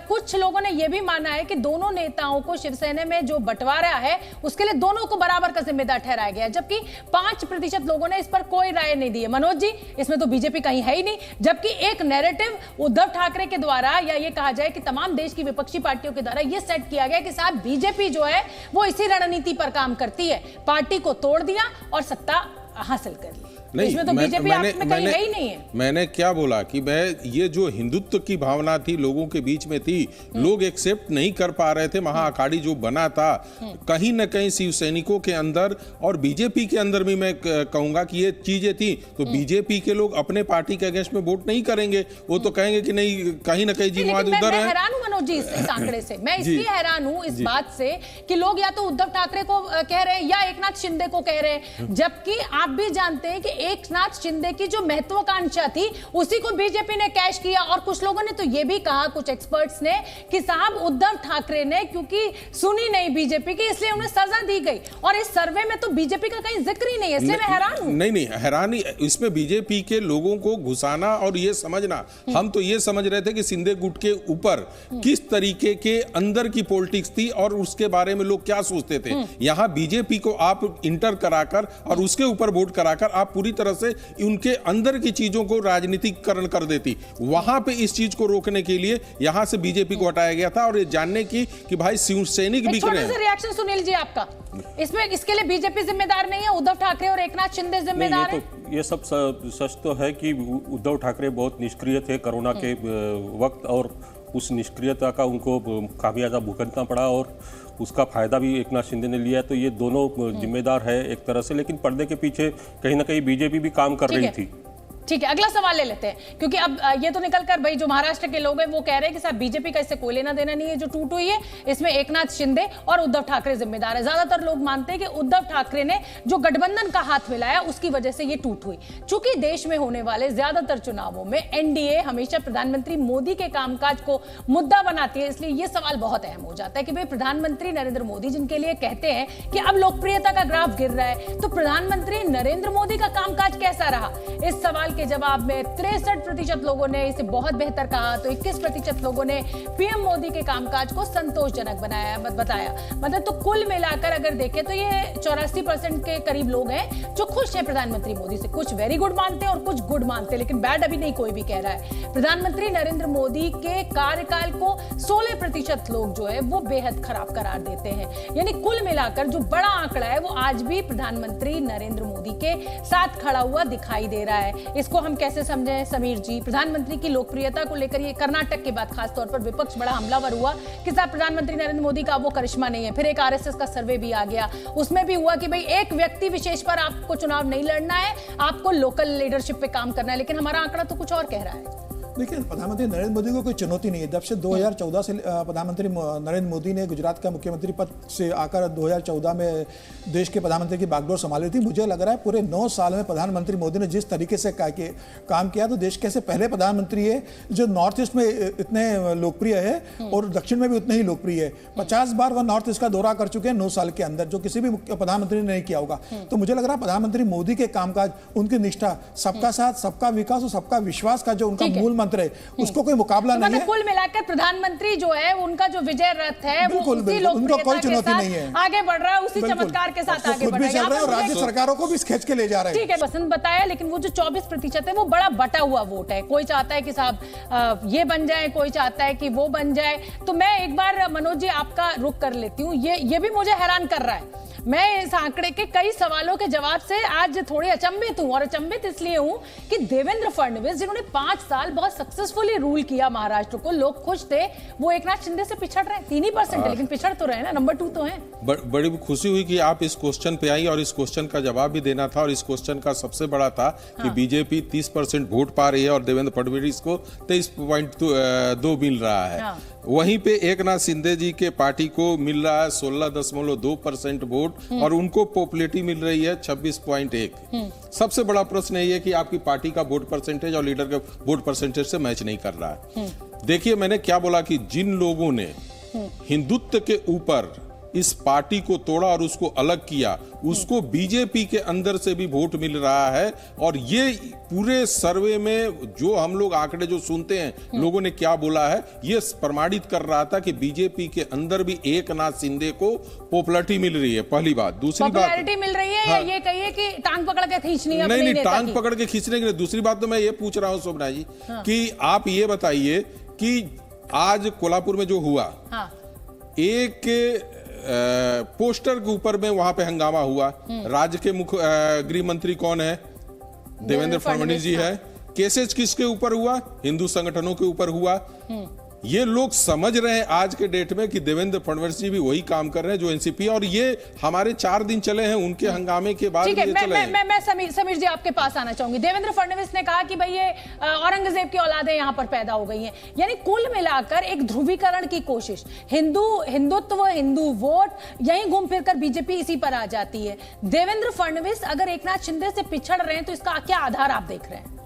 कुछ लोगों ने यह भी माना है कि दोनों नेताओं को शिवसेना में जो बंटवारा है उसके लिए दोनों को बराबर का जिम्मेदार ठहराया गया, जबकि 5% लोगों ने इस पर कोई राय नहीं दी है। मनोज जी, इसमें तो बीजेपी कहीं है ही नहीं, जबकि एक नैरेटिव उद्धव ठाकरे के द्वारा या ये कहा जाए कि तमाम देश की विपक्षी पार्टियों के द्वारा यह सेट किया गया कि साहब बीजेपी जो है वो इसी रणनीति पर काम करती है, पार्टी को तोड़ दिया और सत्ता हासिल कर ली। नहीं, इसमें तो बीजेपी आप में कहीं है ही नहीं है। मैंने क्या बोला कि ये जो हिंदुत्व की भावना थी लोगों के बीच में थी, लोग एक्सेप्ट नहीं कर पा रहे थे। महाअखाड़ी जो बना था कहीं न कहीं शिवसैनिकों के अंदर और बीजेपी के अंदर भी मैं कहूंगा कि ये चीजें थी। तो बीजेपी के लोग अपने पार्टी के अगेंस्ट में वोट नहीं करेंगे, वो तो कहेंगे कि नहीं कहीं ना कहीं जीवाद उधर है। हैरान हूं मनोज जी इस आंकड़े से, मैं इसलिए हैरान हूं इस बात से कि लोग या तो उद्धव ठाकरे को कह रहे हैं या एकनाथ शिंदे को कह रहे हैं, जबकि आप भी जानते हैं कि एकनाथ शिंदे की जो महत्वाकांक्षा थी उसी को बीजेपी ने कैश किया। और कुछ लोगों ने तो यह भी कहा, कुछ एक्सपर्ट्स ने, कि साहब उद्धव ठाकरे ने क्योंकि सुनी नहीं बीजेपी की इसलिए उन्हें सजा दी गई, और इस सर्वे में तो बीजेपी का कहीं जिक्र ही नहीं है। इसलिए मैं हैरान हूं। नहीं हैरान इसमें बीजेपी के लोगों को घुसाना और ये समझना, हम तो ये समझ रहे थे कि शिंदे गुट के ऊपर किस तरीके के अंदर की पॉलिटिक्स थी और उसके बारे में लोग क्या सोचते थे। यहां बीजेपी को आप इंटर कराकर और उसके ऊपर वोट कराकर आप पूरी तरह से उनके अंदर की चीजों को राजनीतिकरण कर देती। वहां पे इस चीज को रोकने के लिए यहां से बीजेपी को हटाया गया था, और ये जानने की कि भाई शिवसैनिक भी करें। रिएक्शन सुनील जी आपका इसमें, इसके लिए बीजेपी जिम्मेदार नहीं है, उद्धव ठाकरे और एकनाथ शिंदे जिम्मेदार हैं। ये सब सच तो है कि उद्धव ठाकरे बहुत निष्क्रिय थे कोरोना के वक्त, और उस निष्क्रियता का उनको खामियाजा भुगतना पड़ा और उसका फायदा भी एकनाथ शिंदे ने लिया। तो ये दोनों जिम्मेदार है एक तरह से, लेकिन पर्दे के पीछे कहीं ना कहीं बीजेपी भी काम कर रही थी। ठीक है, अगला सवाल ले लेते हैं, क्योंकि अब ये तो निकल कर भाई जो महाराष्ट्र के लोग हैं वो कह रहे हैं कि साहब बीजेपी का इससे कोई लेना देना नहीं है जो टूट हुई है, इसमें एकनाथ शिंदे और उद्धव ठाकरे जिम्मेदार है। ज्यादातर लोग मानते हैं कि उद्धव ठाकरे ने जो गठबंधन का हाथ मिलाया उसकी वजह से ये टूट हुई। चूंकि देश में होने वाले ज्यादातर चुनावों में एनडीए हमेशा प्रधानमंत्री मोदी के कामकाज को मुद्दा बनाती है, इसलिए ये सवाल बहुत अहम हो जाता है कि भाई प्रधानमंत्री नरेंद्र मोदी जिनके लिए कहते हैं कि अब लोकप्रियता का ग्राफ गिर रहा है, तो प्रधानमंत्री नरेंद्र मोदी का कामकाज कैसा रहा? इस सवाल के जवाब में 63% लोगों ने इसे बहुत बेहतर कहा, तो 21% लोगों ने पीएम मोदी के कामकाज को संतोषजनक बताया। मतलब तो कुल मिलाकर अगर देखें तो ये 84% के करीब लोग हैं जो खुश हैं प्रधानमंत्री मोदी से। कुछ वेरी गुड मानते हैं और कुछ गुड मानते हैं, लेकिन बैड अभी नहीं कोई भी कह रहा है। प्रधानमंत्री नरेंद्र मोदी के कार्यकाल को 16% लोग जो है वो बेहद खराब करार देते हैं। यानी कुल मिलाकर जो बड़ा आंकड़ा है वो आज भी प्रधानमंत्री नरेंद्र मोदी के साथ खड़ा हुआ दिखाई दे रहा है। इसको हम कैसे समझें समीर जी? प्रधानमंत्री की लोकप्रियता को लेकर ये कर्नाटक के बाद खासतौर पर विपक्ष बड़ा हमलावर हुआ कि साहब प्रधानमंत्री नरेंद्र मोदी का वो करिश्मा नहीं है। फिर एक आरएसएस का सर्वे भी आ गया, उसमें भी हुआ कि भाई एक व्यक्ति विशेष पर आपको चुनाव नहीं लड़ना है, आपको लोकल लीडरशिप पे काम करना है। लेकिन हमारा आंकड़ा तो कुछ और कह रहा है। लेकिन प्रधानमंत्री नरेंद्र मोदी को कोई चुनौती नहीं है। जब से 2014 से प्रधानमंत्री नरेंद्र मोदी ने गुजरात का मुख्यमंत्री पद से आकर 2014 में देश के प्रधानमंत्री की बागडोर संभाली थी, मुझे लग रहा है पूरे 9 साल में प्रधानमंत्री मोदी ने जिस तरीके से काम किया, तो देश के ऐसे पहले प्रधानमंत्री है जो नॉर्थ ईस्ट में इतने लोकप्रिय है और दक्षिण में भी उतने ही लोकप्रिय है। 50 बार वह नॉर्थ ईस्ट का दौरा कर चुके हैं 9 साल के अंदर, जो किसी भी प्रधानमंत्री ने नहीं किया होगा। तो मुझे लग रहा है प्रधानमंत्री मोदी के कामकाज, उनकी निष्ठा, सबका साथ सबका विकास और सबका विश्वास का जो उनका मूल मंत्र है, उसको कोई मुकाबला नहीं है। कुल मिलाकर प्रधानमंत्री जो है उनका जो विजय रथ है वो उसी उनको कोई चुनौती नहीं है, आगे बढ़ रहा है, उसी चमत्कार के साथ आगे बढ़ रहा है और राज्य सरकारों को भी खींच के ले जा रहे हैं। ठीक है, पसंद बताया, लेकिन वो जो 24% है वो बड़ा बटा हुआ वोट है। कोई चाहता है कि साहब ये बन जाए, कोई चाहता है कि वो बन जाए। तो मैं एक बार मनोज जी आपका रुख कर लेती हूँ। ये भी मुझे हैरान कर रहा है। मैं इस आंकड़े के कई सवालों के जवाब से आज थोड़ी अचंभित हूं, और अचंभित इसलिए हूं कि देवेंद्र फडणवीस जिन्होंने 5 साल बहुत सक्सेसफुली रूल किया महाराष्ट्र को, लोग खुश थे, वो एकनाथ शिंदे से पिछड़ रहे हैं। 3% लेकिन पिछड़ तो रहे ना, नंबर 2 तो है। बड़ी खुशी हुई कि आप इस क्वेश्चन पे आई और इस क्वेश्चन का जवाब भी देना था। और इस क्वेश्चन का सबसे बड़ा था कि बीजेपी 30% वोट पा रही है और देवेंद्र फडणवीस को 23.2 मिल रहा है। वहीं पे एकनाथ शिंदे जी के पार्टी को मिल रहा है 16.2% वोट और उनको पॉपुलैरिटी मिल रही है 26.1। सबसे बड़ा प्रश्न ये है कि आपकी पार्टी का वोट परसेंटेज और लीडर के वोट परसेंटेज से मैच नहीं कर रहा है। देखिए, मैंने क्या बोला कि जिन लोगों ने हिंदुत्व के ऊपर इस पार्टी को तोड़ा और उसको अलग किया, उसको बीजेपी के अंदर से भी वोट मिल रहा है। और ये पूरे सर्वे में जो हम लोग आंकड़े जो सुनते हैं लोगों ने क्या बोला है, ये प्रमाणित कर रहा था कि बीजेपी के अंदर भी एकनाथ शिंदे को पॉपुलैरिटी मिल रही है। पहली बात। दूसरी बात, पॉपुलैरिटी मिल रही है, हाँ, या ये कहिए कि टांग पकड़ के खींचनी है? नहीं, टांग पकड़ के खींचने के लिए। दूसरी बात तो मैं ये पूछ रहा हूं शोभना जी, कि आप ये बताइए कि आज कोल्हापुर में जो हुआ, एक पोस्टर के ऊपर में वहां पे हंगामा हुआ। राज्य के मुख्य गृह मंत्री कौन है? देवेंद्र फडणवीस जी है। केसेस किसके ऊपर हुआ? हिंदू संगठनों के ऊपर हुआ। ये लोग समझ रहे हैं आज के डेट में कि देवेंद्र फडणवीस जी भी वही काम कर रहे हैं जो एनसीपी, और ये हमारे 4 दिन चले हैं उनके हंगामे के बाद। ठीक है, मैं समीर जी आपके पास आना चाहूंगी। देवेंद्र फडणवीस ने कहा कि भाई ये औरंगजेब की औलादें यहां पर पैदा हो गई हैं। यानी कुल मिलाकर एक ध्रुवीकरण की कोशिश, हिंदुत्व, हिंदू वोट, यहीं घूम फिर कर बीजेपी इसी पर आ जाती है। देवेंद्र फडणवीस अगर एकनाथ शिंदे से पिछड़ रहे हैं तो इसका क्या आधार आप देख रहे हैं?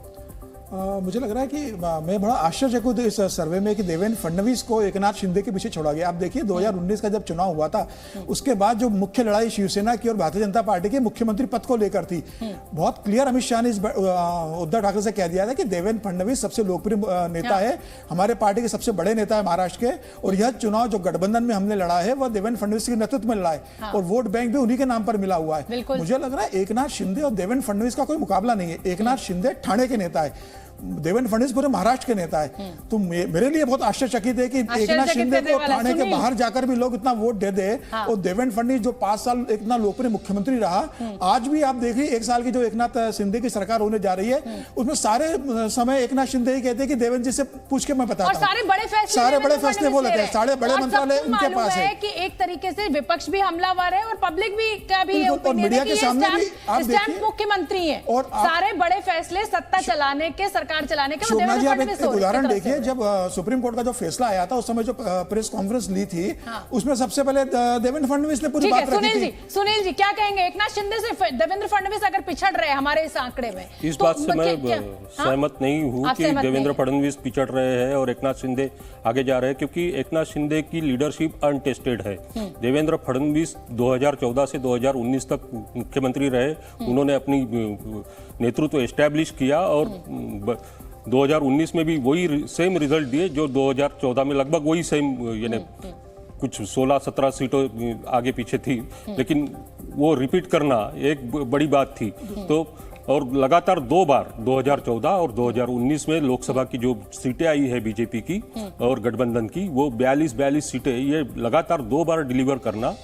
मुझे लग रहा है कि मैं बड़ा आश्चर्यचकित इस सर्वे में कि देवेंद्र फडणवीस को एकनाथ शिंदे के पीछे छोड़ा गया। आप देखिए 2019 का जब चुनाव हुआ था, उसके बाद जो मुख्य लड़ाई शिवसेना की और भारतीय जनता पार्टी के मुख्यमंत्री पद को लेकर थी, बहुत क्लियर अमित शाह ने उद्धव ठाकरे से कह दिया था कि देवेंद्र फडणवीस सबसे लोकप्रिय नेता है, हमारे पार्टी के सबसे बड़े नेता है महाराष्ट्र के, और यह चुनाव जो गठबंधन में हमने लड़ा है वह देवेंद्र फडणवीस के नेतृत्व में लड़ा है और वोट बैंक भी उन्हीं के नाम पर मिला हुआ है। मुझे लग रहा है एकनाथ शिंदे और देवेंद्र फडणवीस का कोई मुकाबला नहीं है। एकनाथ शिंदे ठाणे के नेता है, देवेंद्र फडणवीस पूरे महाराष्ट्र के नेता है। तो मेरे लिए बहुत आश्चर्यचकित है कि एकनाथ शिंदे को ठाणे के बाहर जाकर भी लोग इतना वोट दे दे, और देवेंद्र फडणवीस जो 5 साल इतना लोकप्रिय मुख्यमंत्री रहा, आज भी आप देखिए 1 साल की जो एकनाथ शिंदे की सरकार होने जा रही है, उसमें सारे समय एकनाथ शिंदे ही कहते हैं कि देवेंद्र जी से पूछ के मैं बताता हूं। सारे बड़े फैसले वो लेते हैं, सारे बड़े मंत्रालय उनके पास है कि एक तरीके से विपक्ष भी हमलावर है और पब्लिक भी का भी मीडिया के सामने भी आप देखिए मुख्यमंत्री है, और सारे बड़े फैसले सत्ता चलाने के, सरकार सरकार चलाने के। शोभना जी, आप एक उदाहरण देखिए, जब सुप्रीम कोर्ट का जो फैसला आया था उस समय जो प्रेस कॉन्फ्रेंस ली थी, उसमें सबसे पहले देवेंद्र फडणवीस ने पूरी बात रखी थी। सुनील जी क्या कहेंगे, एकनाथ शिंदे से देवेंद्र फडणवीस अगर पिछड़ रहे हमारे इस आंकड़े में, इस बात से मैं सहमत नहीं हूं कि देवेंद्र फडणवीस पिछड़ रहे हैं और एकनाथ शिंदे आगे जा रहे हैं, क्योंकि एकनाथ शिंदे की लीडरशिप अनटेस्टेड है। देवेंद्र फडणवीस 2014 से 2019 तक मुख्यमंत्री रहे, उन्होंने अपनी नेतृत्व एस्टैब्लिश किया और 2019 में भी वही सेम रिजल्ट दिए जो 2014 में, लगभग वही सेम, यानी कुछ 16-17 सीटों आगे पीछे थी, लेकिन वो रिपीट करना एक बड़ी बात थी। तो और लगातार 2 बार 2014 और 2019 में लोकसभा की जो सीटें आई है बीजेपी की और गठबंधन की, वो 42 सीटें, ये लगातार 2 बार डिलीवर करना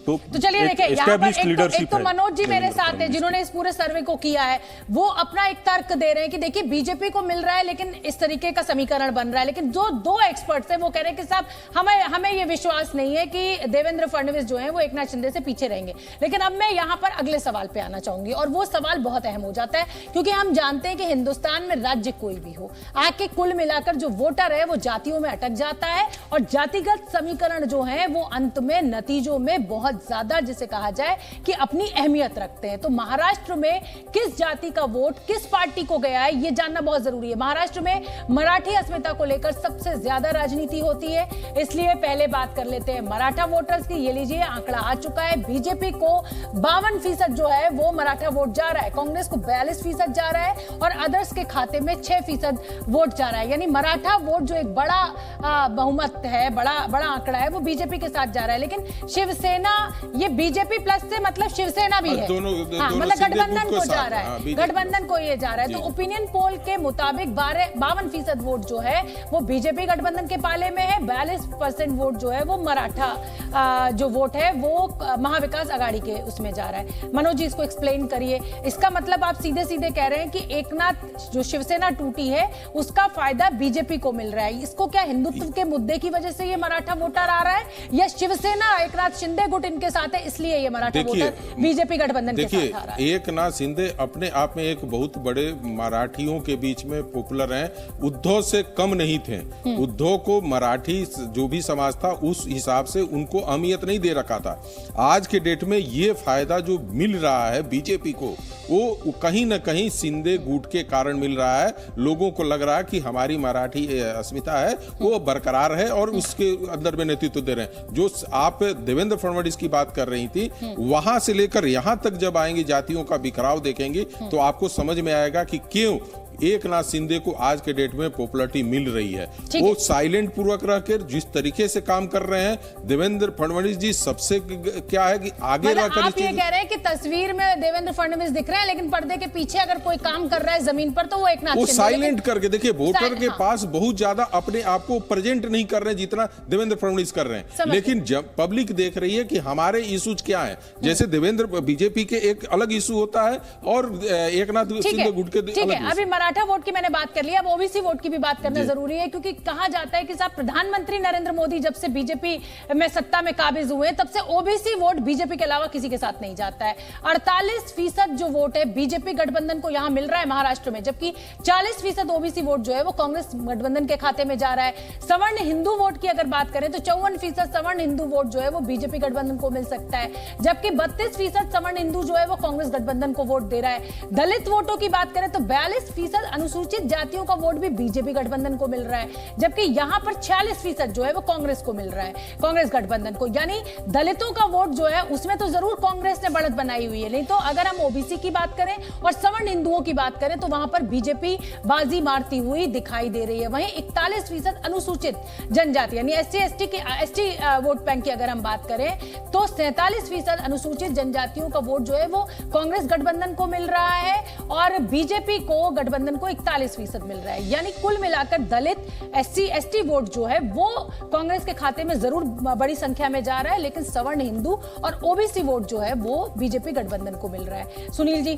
तो चलिए देखिए, यहाँ पर एक तो मनोज जी मेरे साथ है जिन्होंने इस पूरे सर्वे को किया है, वो अपना एक तर्क दे रहे हैं कि देखिए बीजेपी को मिल रहा है लेकिन इस तरीके का समीकरण बन रहा है, लेकिन जो 2 एक्सपर्ट्स हैं वो कह रहे हैं कि साहब हमें ये विश्वास नहीं है कि देवेंद्र फडणवीस जो है वो एकनाथ शिंदे से पीछे रहेंगे। लेकिन अब मैं यहाँ पर अगले सवाल पे आना चाहूंगी और वो सवाल बहुत अहम हो जाता है, क्योंकि हम जानते हैं कि हिंदुस्तान में राज्य कोई भी हो, आके कुल मिलाकर जो वोटर है वो जातियों में अटक जाता है और जातिगत समीकरण जो है वो अंत में नतीजों में बहुत ज्यादा, जिसे कहा जाए कि अपनी अहमियत रखते हैं। तो महाराष्ट्र में किस जाति का वोट किस पार्टी को गया है ये जानना बहुत जरूरी है। महाराष्ट्र में मराठी अस्मिता को लेकर सबसे ज्यादा राजनीति होती है, इसलिए पहले बात कर लेते हैं मराठा वोटर्स की। ये लीजिए आंकड़ा आ चुका है, बीजेपी को 52% जो है वो मराठा वोट जा रहा है, कांग्रेस को 42% जा रहा है और अदर्स के खाते में 6% वोट जा रहा है। यानी मराठा वोट जो एक बड़ा बहुमत है, बड़ा आंकड़ा है, वो बीजेपी के साथ जा रहा है। लेकिन शिवसेना, ये बीजेपी प्लस से मतलब शिवसेना भी है, मतलब गठबंधन को जा रहा है, गठबंधन को ये जा रहा है। तो ओपिनियन पोल के मुताबिक 52% वोट जो है वो बीजेपी गठबंधन के पाले में है, 42% वोट जो है वो मराठा जो वोट है वो महाविकास आघाड़ी के उसमें जा रहा है। मनोज जी इसको एक्सप्लेन करिए। इसका मतलब आप सीधे सीधे कह रहे हैं कि एकनाथ जो शिवसेना टूटी है उसका फायदा बीजेपी को मिल रहा है। इसको क्या हिंदुत्व के मुद्दे की वजह से ये मराठा वोटर आ रहा है, या शिवसेना एकनाथ शिंदे गुट इनके साथ है इसलिए ये मराठा वोटर बीजेपी गठबंधन के साथ आ रहा है? एकनाथ शिंदे अपने आप में एक बहुत बड़े मराठियों के बीच में पॉपुलर हैं, उद्धव से कम नहीं थे। उद्धव को मराठी जो भी समाज था उस हिसाब से उनको अहमियत नहीं दे रखा था। आज के डेट में ये फायदा जो मिल रहा है बीजेपी को, वो कहीं न कहीं शिंदे गुट के कारण मिल रहा है। लोगों को लग रहा है कि हमारी मराठी अस्मिता है वो बरकरार है और उसके अंदर में नेतृत्व दे रहे हैं। जो आप देवेंद्र फडणवीस की बात कर रही थी, वहां से लेकर यहां तक जब आएंगे जातियों का बिखराव देखेंगे तो आपको समझ में आएगा कि क्यों एकनाथ शिंदे को आज के डेट में पॉपुलैरिटी मिल रही है। वो साइलेंट पूर्वक रहकर जिस तरीके से काम कर रहे हैं देवेंद्र फडणवीस जी, सबसे क्या है कि आगे रहकर आप ये कह रहे हैं कि तस्वीर में देवेंद्र फडणवीस दिख रहे हैं लेकिन पर्दे के पीछे अगर कोई काम कर रहा है जमीन पर तो वो एकनाथ वो साइलेंट करके, देखिए वोटर के पास बहुत ज्यादा अपने आप को प्रेजेंट नहीं कर रहे हैं जितना देवेंद्र फडणवीस कर रहे हैं। लेकिन जब पब्लिक देख रही है कि हमारे इश्यूज क्या है, जैसे देवेंद्र बीजेपी के एक अलग इशू होता है और एकनाथ शिंदे गुट के अलग। मराठा वोट की मैंने बात कर ली, अब ओबीसी वोट की भी बात करना जरूरी है, क्योंकि कहा जाता है कि साहब प्रधानमंत्री नरेंद्र मोदी जब से बीजेपी में सत्ता में काबिज हुए तब से ओबीसी वोट बीजेपी के अलावा किसी के साथ नहीं जाता है। 48% जो वोट है बीजेपी गठबंधन को यहां मिल रहा है महाराष्ट्र में, जबकि 40% ओबीसी वोट जो है वो कांग्रेस गठबंधन के खाते में जा रहा है। सवर्ण हिंदू वोट की अगर बात करें तो 54% सवर्ण हिंदू वोट जो है वो बीजेपी गठबंधन को मिल सकता है, जबकि 32% सवर्ण हिंदू जो है वो कांग्रेस गठबंधन को वोट दे रहा है। दलित वोटों की बात करें तो 42% अनुसूचित जातियों का वोट भी बीजेपी गठबंधन को मिल रहा है, जबकि यहां पर 46% जो है वो कांग्रेस को मिल रहा है, कांग्रेस गठबंधन को। यानी दलितों का वोट जो है उसमें तो जरूर कांग्रेस ने बढ़त बनाई हुई है, नहीं तो अगर हम ओबीसी की बात करें और सवर्ण हिंदुओं की बात करें तो वहां पर बीजेपी बाजी मारती हुई दिखाई दे रही है। वहीं 41% अनुसूचित जनजाति यानी एसटी वोट बैंक की अगर हम बात करें तो 47% अनुसूचित जनजातियों का वोट जो है वो कांग्रेस गठबंधन को मिल रहा है और बीजेपी को गठबंधन को 41% मिल रहा है। यानी कुल मिलाकर दलित एसटी वोट जो है वो कांग्रेस के खाते में जरूर बड़ी संख्या में जा रहा है, लेकिन सवर्ण हिंदू और ओबीसी वोट जो है वो बीजेपी गठबंधन को मिल रहा है। सुनील जी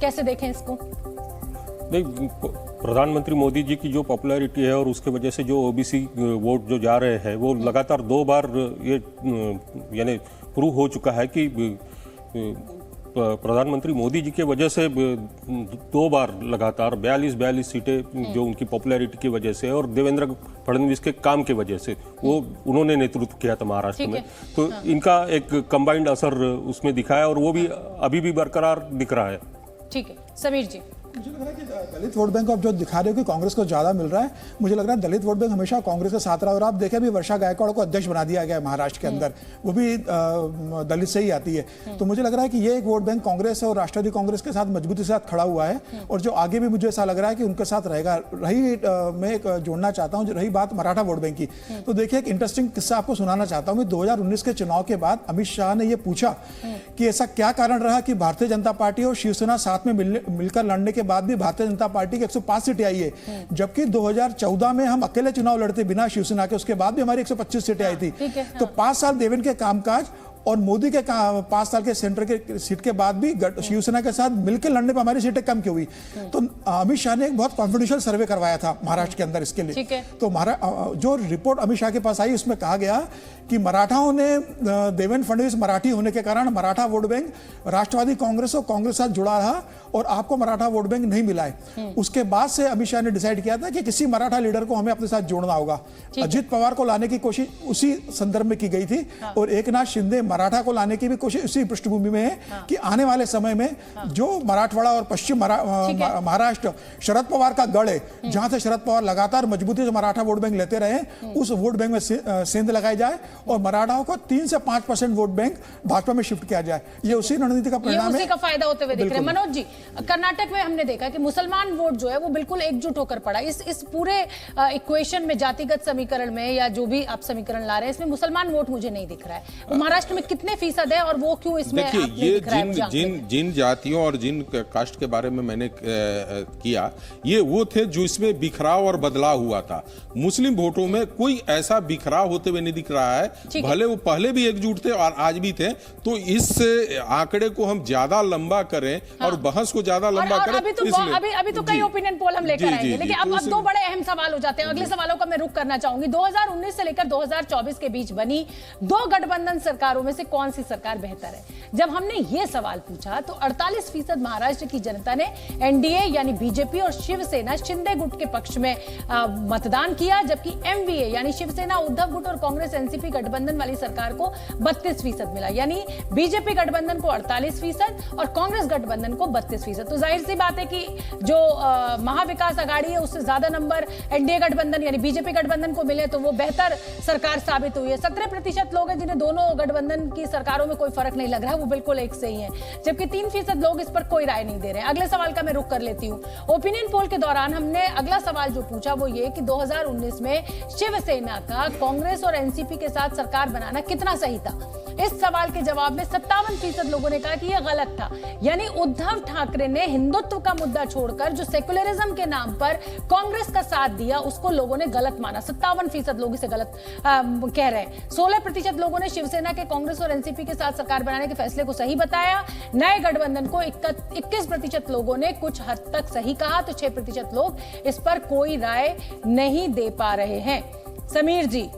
कैसे देखें इसको? नहीं, प्रधानमंत्री मोदी जी की जो पॉपुलैरिटी है और उसके वजह से जो ओबीसी वोट जो जा रहे हैं वो लगातार 2 बार ये यानी प्रूव हो चुका है कि प्रधानमंत्री मोदी जी के वजह से 2 बार लगातार 42 सीटें जो उनकी पॉपुलैरिटी की वजह से और देवेंद्र फडणवीस के काम के वजह से वो उन्होंने नेतृत्व किया था महाराष्ट्र में, तो इनका एक कंबाइंड असर उसमें दिखा है और वो भी अभी भी बरकरार दिख रहा है। ठीक है, समीर जी। मुझे लग रहा है कि दलित वोट बैंक आप जो दिखा रहे हो कि कांग्रेस को ज्यादा मिल रहा है, मुझे लग रहा है दलित वोट बैंक हमेशा कांग्रेस के साथ रहा। और आप देखें अभी वर्षा गायकवाड़ को अध्यक्ष बना दिया गया है महाराष्ट्र के अंदर, वो भी दलित से ही आती है। तो मुझे लग रहा है कि ये एक वोट बैंक कांग्रेस और राष्ट्रवादी कांग्रेस के साथ मजबूती के साथ खड़ा हुआ है और जो आगे भी मुझे ऐसा लग रहा है कि उनके साथ रहेगा। मैं एक जोड़ना चाहता हूँ, रही बात मराठा वोट बैंक की, तो देखिए एक इंटरेस्टिंग किस्सा आपको सुनाना चाहता हूँ। 2019 के चुनाव के बाद अमित शाह ने यह पूछा कि ऐसा क्या कारण रहा कि भारतीय जनता पार्टी और शिवसेना साथ में मिलकर लड़ने के बाद भी भारतीय जनता पार्टी की 105 सीटें आई है, जबकि 2014 में हम अकेले चुनाव लड़ते बिना शिवसेना के, उसके बाद भी हमारी 125 सीटें आई थी। तो 5 साल देवेंद्र के कामकाज और मोदी के 5 साल के सेंटर के सीट के बाद भी शिवसेना के साथ मिलकर लड़ने पर हमारी सीटें कम क्यों हुई? तो अमित शाह ने एक बहुत कॉन्फिडेंशियल सर्वे करवाया था महाराष्ट्र के अंदर इसके लिए। तो जो रिपोर्ट अमित शाह के पास आई उसमें कहा गया कि मराठाओं ने देवेंद्र फडणवीस मराठी होने के कारण मराठा वोट बैंक राष्ट्रवादी कांग्रेस और कांग्रेस के साथ जुड़ा रहा और आपको मराठा वोट बैंक नहीं मिला है। उसके बाद से अमित शाह ने डिसाइड किया था कि किसी मराठा लीडर को हमें अपने साथ जोड़ना होगा। अजित पवार को लाने की कोशिश उसी संदर्भ में की गई थी और एकनाथ शिंदे मराठा को लाने की भी कोशिश इसी पृष्ठभूमि में है कि आने वाले समय में जो मराठवाड़ा और पश्चिम महाराष्ट्र शरद पवार का गढ़ है, जहां से शरद पवार लगातार मजबूती से मराठा वोट बैंक लेते रहे, उस वोट बैंक में सेंध लगाई जाए और मराठाओं को 3 से 5% वोट बैंक भाजपा में शिफ्ट किया जाए। ये उसी रणनीति का परिणाम है, उसी का फायदा होते हुए दिख रहे हैं। मनोज जी, कर्नाटक में हमने देखा कि मुसलमान वोट जो है वो बिल्कुल एकजुट होकर पड़ा। इस पूरे इक्वेशन में, जातिगत समीकरण में या जो भी आप समीकरण ला रहे हैं, इसमें मुसलमान वोट मुझे नहीं दिख रहा है। महाराष्ट्र में कितने फीसद है और वो क्यों इसमें देखिए, ये जिन जातियों और जिन कास्ट के बारे में मैंने किया, ये वो थे जो इसमें बिखराव और बदलाव हुआ था। मुस्लिम वोटों में कोई ऐसा बिखराव होते हुए नहीं दिख रहा है, भले वो पहले भी एकजुट थे और आज भी थे। तो इस आंकड़े को हम ज्यादा लंबा करें और बहस को ज्यादा लंबा करें। अभी तो कई ओपिनियन पोल हम लेकर आएंगे, लेकिन अब 2 बड़े अहम सवाल हो जाते हैं। अगले सवालों का मैं रुख करना चाहूंगी। 2019 से लेकर 2024 के बीच बनी 2 गठबंधन सरकारों में से कौन सी सरकार बेहतर है? जब हमने ये सवाल पूछा तो 48% महाराष्ट्र की जनता ने एनडीए यानी बीजेपी और शिवसेना शिंदे गुट के पक्ष में मतदान किया, जबकि एमवीए यानी शिवसेना उद्धव गुट और कांग्रेस एनसीपी गठबंधन वाली सरकार को 32% मिला। यानी बीजेपी गठबंधन को 48% और कांग्रेस गठबंधन को 32%। तो जाहिर सी बात है कि जो महाविकास आघाड़ी है उससे ज्यादा नंबर एनडीए गठबंधन यानी बीजेपी गठबंधन को मिले तो वो बेहतर सरकार साबित हुई है। 17% लोग हैं जिन्हें दोनों गठबंधन की सरकारों में कोई फर्क नहीं लग रहा, वो बिल्कुल एक से ही है, जबकि 3% लोग इस पर कोई राय नहीं दे रहे हैं। अगले सवाल का मैं रुख कर लेती हूं। ओपिनियन पोल के दौरान हमने अगला सवाल जो पूछा वो ये कि 2019 में शिवसेना का कांग्रेस और एनसीपी के साथ सरकार बनाना कितना सही था? इस सवाल के जवाब में 57% लोगों ने कहा कि यह गलत था। यानी उद्धव ठाकरे ने हिंदुत्व का मुद्दा छोड़कर जो सेक्युलरिज्म के नाम पर कांग्रेस का साथ दिया उसको लोगों ने गलत माना। 57% लोग इसे गलत कह रहे हैं। 16% लोगों ने शिवसेना के कांग्रेस और एनसीपी के साथ सरकार बनाने के फैसले को सही बताया। नए गठबंधन को 21% लोगों ने कुछ हद तक सही कहा, तो 6% लोग इस पर कोई राय नहीं दे पा रहे हैं। समीर जी,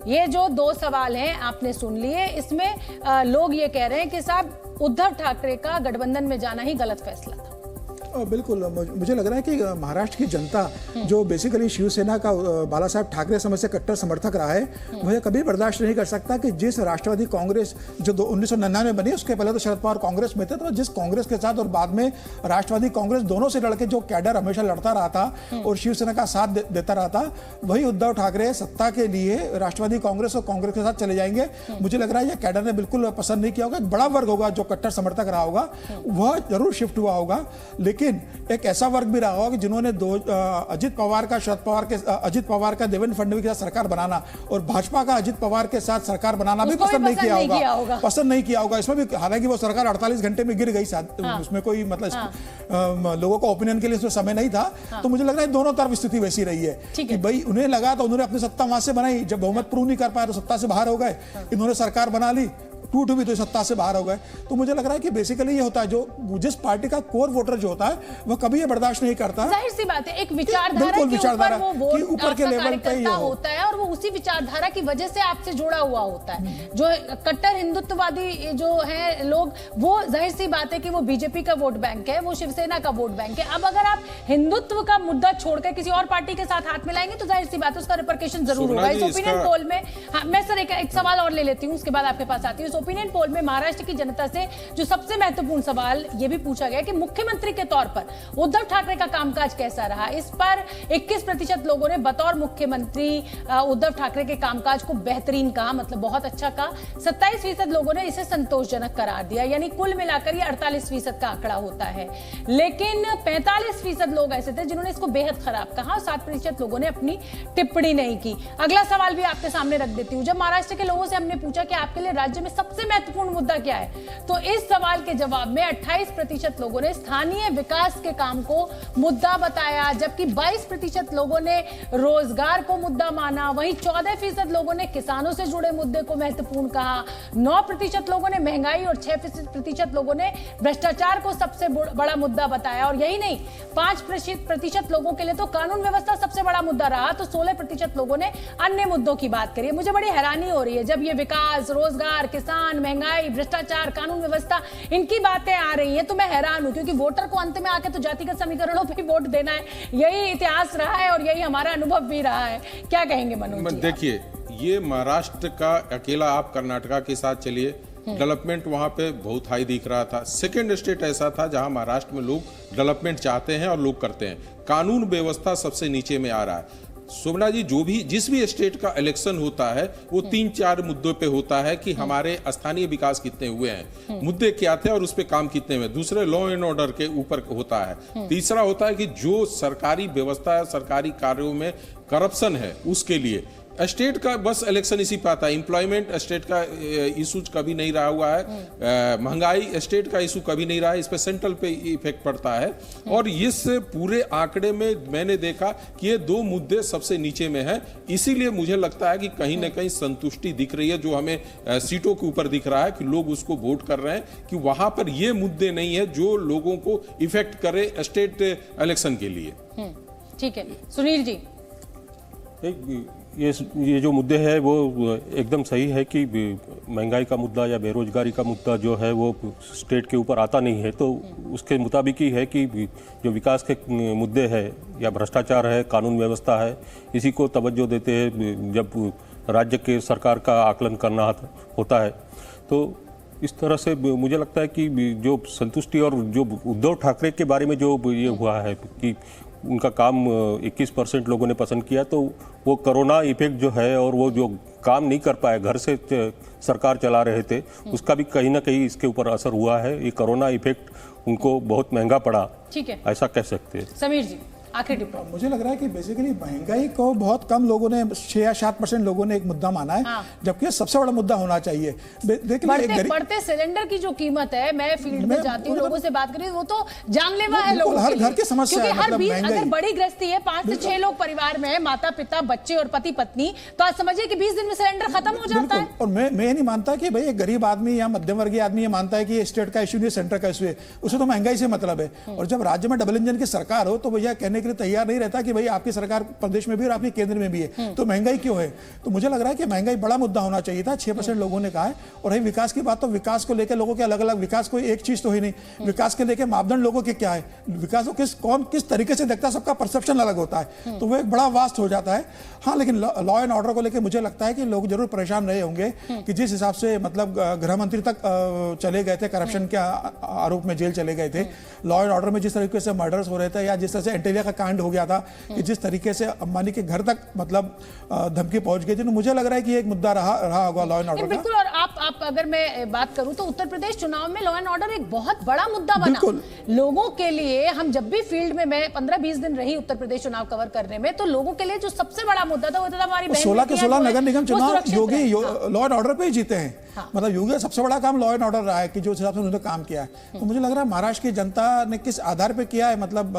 ये जो 2 सवाल हैं आपने सुन लिए, इसमें लोग ये कह रहे हैं कि साहब उद्धव ठाकरे का गठबंधन में जाना ही गलत फैसला था। बिल्कुल, मुझे लग रहा है कि महाराष्ट्र की जनता जो बेसिकली शिवसेना का बाला साहब ठाकरे समझ से कट्टर समर्थक रहा है, वह कभी बर्दाश्त नहीं कर सकता कि जिस राष्ट्रवादी कांग्रेस जो 1999 बनी, उसके पहले तो शरद पवार कांग्रेस में थे, तो जिस कांग्रेस के साथ और बाद में राष्ट्रवादी कांग्रेस दोनों से लड़के जो कैडर हमेशा लड़ता रहा था और शिवसेना का साथ देता रहा था, वही उद्धव ठाकरे सत्ता के लिए राष्ट्रवादी कांग्रेस और कांग्रेस के साथ चले जाएंगे। मुझे लग रहा है यह कैडर ने बिल्कुल पसंद नहीं किया होगा। एक बड़ा वर्ग होगा जो कट्टर समर्थक रहा होगा, वह जरूर शिफ्ट हुआ होगा, लेकिन एक ऐसा वर्ग भी रहा होगा कि जिन्होंने अजित पवार का देवेंद्र फडणवीस के साथ सरकार बनाना और भाजपा का अजित पवार के साथ सरकार बनाना भी पसंद नहीं किया होगा। इसमें भी हालांकि वो सरकार 48 घंटे में गिर गई, उसमें कोई मतलब लोगों को ओपिनियन के लिए उसमें समय नहीं था। तो मुझे लग रहा है दोनों तरफ स्थिति वैसी रही है कि भाई उन्हें लगा तो उन्होंने अपनी सत्ता वहां से बनाई, जब बहुमत प्रूव नहीं कर पाया तो सत्ता से बाहर हो गए, इन्होंने सरकार बना ली, टूट भी तो सत्ता से बाहर हो गए। तो मुझे लग रहा है कि बेसिकली ये होता है, जो जिस पार्टी का कोर वोटर जो होता है वो कभी ये बर्दाश्त नहीं करता। जाहिर सी बात है, एक विचारधारा बिल्कुल के विचारधारा ऊपर वो वोट ऊपर के लेवल पे कार्यकर्ता होता है और वो उसी विचारधारा की वजह से आपसे जुड़ा हुआ होता है। जो कट्टर हिंदुत्ववादी जो है लोग, वो जाहिर सी बात है कि वो बीजेपी का वोट बैंक है, वो शिवसेना का वोट बैंक है। अब अगर आप हिंदुत्व का मुद्दा छोड़कर किसी और पार्टी के साथ हाथ मिलाएंगे तो जाहिर सी बात है उसका रिपरकशन जरूर होगा। इस ओपिनियन पोल में मैं सर एक सवाल और ले लेती हूँ, उसके बाद आपके पास आती हूँ। इस ओपिनियन पोल में महाराष्ट्र की जनता से जो सबसे महत्वपूर्ण सवाल ये भी पूछा गया कि मुख्यमंत्री के तौर पर उद्धव ठाकरे का कामकाज कैसा रहा। इस पर 21% लोगों ने बतौर मुख्यमंत्री उद्धव ठाकरे के कामकाज को बेहतरीन कहा, मतलब बहुत अच्छा कहा। 27% लोगों ने इसे संतोषजनक करार दिया, यानी कुल मिलाकर ये 48% का आंकड़ा होता है। लेकिन 45% लोग ऐसे थे जिन्होंने इसको बेहद खराब कहा, 7% लोगों ने अपनी टिप्पणी नहीं की। अगला सवाल भी आपके सामने रख देती हूं। जब महाराष्ट्र के लोगों से हमने पूछा कि आपके लिए राज्य में सबसे महत्वपूर्ण मुद्दा क्या है, तो इस सवाल के जवाब में 28% लोगों ने स्थानीय विकास के काम को मुद्दा बताया, जबकि 22% लोगों ने रोजगार को मुद्दा माना। वहीं 14% लोगों ने किसानों से जुड़े मुद्दे को महत्वपूर्ण कहा, 9% लोगों ने महंगाई और 6% लोगों ने भ्रष्टाचार को सबसे बड़ा मुद्दा बताया। और यही नहीं, 5% लोगों के लिए तो कानून व्यवस्था सबसे बड़ा मुद्दा रहा, तो 16% लोगों ने अन्य मुद्दों की बात करी। मुझे बड़ी हैरानी हो रही है जब ये विकास, रोजगार, किसान, महंगाई, भ्रष्टाचार, कानून व्यवस्था, इनकी बातें आ रही हैं तो मैं हैरान हूं, क्योंकि वोटर को अंत में आके तो जातिगत समीकरणों पे वोट देना है। यही इतिहास रहा है और यही हमारा अनुभव भी रहा है। क्या कहेंगे मनोज जी? देखिए, ये महाराष्ट्र का अकेला, आप कर्नाटका के साथ चलिए, डेवलपमेंट वहां पे बहुत हाई दिख रहा था। सेकेंड स्टेट ऐसा था जहां महाराष्ट्र में लोग डेवलपमेंट चाहते हैं और लोग करते हैं। कानून व्यवस्था सबसे नीचे में आ रहा है। शोभना जी, जिस भी स्टेट का इलेक्शन होता है वो 3-4 मुद्दों पे होता है कि हमारे स्थानीय विकास कितने हुए हैं, मुद्दे क्या थे और उस पे काम कितने हुए। दूसरे लॉ एंड ऑर्डर के ऊपर होता है। तीसरा होता है कि जो सरकारी व्यवस्था है, सरकारी कार्यों में करप्शन है, उसके लिए स्टेट का बस इलेक्शन इसी पे आता है। एम्प्लॉयमेंट स्टेट का इशू कभी नहीं रहा हुआ है, महंगाई स्टेट का इशू कभी नहीं रहा है, इस पे सेंट्रल पे इफेक्ट पड़ता है। और इस पूरे आंकड़े में मैंने देखा कि ये 2 मुद्दे सबसे नीचे में है। इसीलिए मुझे लगता है कि कहीं ना कहीं संतुष्टि दिख रही है, जो हमें सीटों के ऊपर दिख रहा है कि लोग उसको वोट कर रहे हैं, कि वहां पर ये मुद्दे नहीं है जो लोगों को इफेक्ट करे स्टेट इलेक्शन के लिए। ठीक है, सुनील जी। ये जो मुद्दे हैं वो एकदम सही है कि महंगाई का मुद्दा या बेरोजगारी का मुद्दा जो है वो स्टेट के ऊपर आता नहीं है, तो उसके मुताबिक ही है कि जो विकास के मुद्दे हैं या भ्रष्टाचार है, कानून व्यवस्था है, इसी को तवज्जो देते हैं जब राज्य के सरकार का आकलन करना होता है। तो इस तरह से मुझे लगता है कि जो संतुष्टि और जो उद्धव ठाकरे के बारे में जो ये हुआ है कि उनका काम 21% लोगों ने पसंद किया, तो वो कोरोना इफेक्ट जो है और वो जो काम नहीं कर पाए, घर से सरकार चला रहे थे, उसका भी कहीं ना कहीं इसके ऊपर असर हुआ है। ये कोरोना इफेक्ट उनको बहुत महंगा पड़ा, ठीक है, ऐसा कह सकते हैं। समीर जी, आखिर टिप्पणी। मुझे लग रहा है कि बेसिकली महंगाई को बहुत कम लोगों ने, 6 या 7% लोगों ने एक मुद्दा माना है, जबकि सबसे बड़ा मुद्दा होना चाहिए। बढ़ते सिलेंडर की जो कीमत है, मैं फील्ड में जाती हूँ, लोगों से बात करी, वो तो जानलेवा है लोगों हर घर की समस्या है। हर 20 अगर बड़ी गृहस्थी है, 5 से 6 लोग परिवार में है, माता पिता बच्चे और पति पत्नी, तो आज समझिए कि 20 दिन में सिलेंडर खत्म हो जाता है। और मैं नहीं मानता कि भाई एक गरीब आदमी या मध्यम वर्गीय आदमी ये मानता है कि स्टेट का इशू नहीं, सेंटर का इशू है, उसे तो महंगाई से मतलब है। और जब राज्य में डबल इंजन की सरकार हो तो भैया कहने के लिए तैयार नहीं रहता कि भाई आपकी सरकार प्रदेश में भी और आपकी केंद्र में भी है, तो महंगाई क्यों है। तो मुझे लग रहा है कि महंगाई बड़ा मुद्दा होना चाहिए था। 6% लोगों ने कहा है। और रही विकास की बात, तो विकास को लेकर लोगों के अलग अलग, विकास कोई एक चीज तो ही नहीं, विकास के लेकर मापदंड लोगों के क्या है, विकास को किस तरीके से देखता है, सबका परसेप्शन अलग होता है, तो वो एक बड़ा वास्ट हो जाता है। हाँ, लेकिन लॉ एंड ऑर्डर को लेकर मुझे लगता है कि लोग जरूर परेशान रहे होंगे कि जिस हिसाब से मतलब गृह मंत्री तक चले गए थे, करप्शन के आरोप में जेल चले गए थे, लॉ एंड ऑर्डर में जिस तरीके से मर्डर्स हो रहे थे, या जिस तरह से एंटेलिया का कांड हो गया था, कि जिस तरीके से अंबानी के घर तक मतलब धमकी पहुंच गई थी, तो मुझे लग रहा है कि एक मुद्दा रहा होगा लॉ एंड ऑर्डर का। बिल्कुल। और आप अगर मैं बात करूं तो उत्तर प्रदेश चुनाव में लॉ एंड ऑर्डर एक बहुत बड़ा मुद्दा बना लोगों के लिए। हम जब भी फील्ड में, मैं 15-20 दिन रही उत्तर प्रदेश चुनाव कवर करने में, तो लोगों के लिए जो सबसे बड़ा मुद्दा था वो था हमारी 16 के 16 नगर निगम चुनाव योगी लॉ एंड ऑर्डर पे ही जीते हैं। मतलब योगी का सबसे बड़ा काम लॉ एंड ऑर्डर रहा है कि जो हिसाब से उन्होंने काम किया है। तो मुझे लग रहा है महाराष्ट्र की जनता ने किस आधार पे किया है, मतलब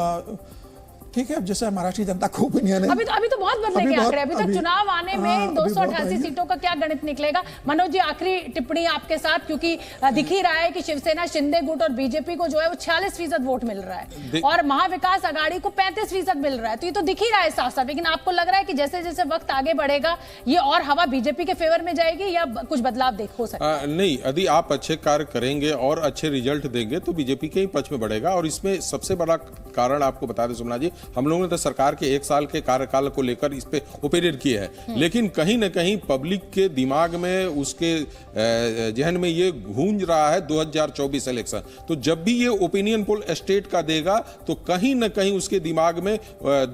ठीक है, अब जैसे महाराष्ट्र की जनता को ओपिनियन है। अभी तो बहुत बदलेंगे आंकड़े। अभी तो चुनाव आने में 288 सीटों का क्या गणित निकलेगा। मनोज जी, आखिरी टिप्पणी आपके साथ, क्योंकि दिख ही रहा है कि शिवसेना, शिंदे गुट और बीजेपी को जो है वो 46% वोट मिल रहा है और महाविकास आघाड़ी को 35% मिल रहा है। तो ये तो दिख ही रहा है साफ साफ। लेकिन आपको लग रहा है कि जैसे जैसे वक्त आगे बढ़ेगा ये और हवा बीजेपी के फेवर में जाएगी या कुछ बदलाव देखो सकते हैं? नहीं, यदि आप अच्छे कार्य करेंगे और अच्छे रिजल्ट देंगे तो बीजेपी के ही पक्ष में बढ़ेगा। और इसमें सबसे बड़ा कारण आपको बता दें सुमना जी, हम लोगों ने तो सरकार के 1 साल के कार्यकाल को लेकर इस पे ओपिनियन किया है, लेकिन कहीं ना कहीं पब्लिक के दिमाग में, उसके जहन में ये गूंज रहा है 2024 इलेक्शन। तो जब भी ये ओपिनियन पोल स्टेट का देगा तो कहीं ना कहीं उसके दिमाग में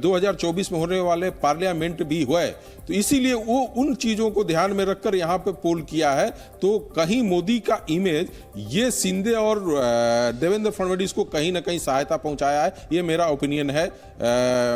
2024 में होने वाले पार्लियामेंट भी हुए, तो इसीलिए वो उन चीजों को ध्यान में रखकर यहाँ पे पोल किया है। तो कहीं मोदी का इमेज ये शिंदे और देवेंद्र फडणवीस को कहीं ना कहीं सहायता पहुंचाया है, ये मेरा ओपिनियन है।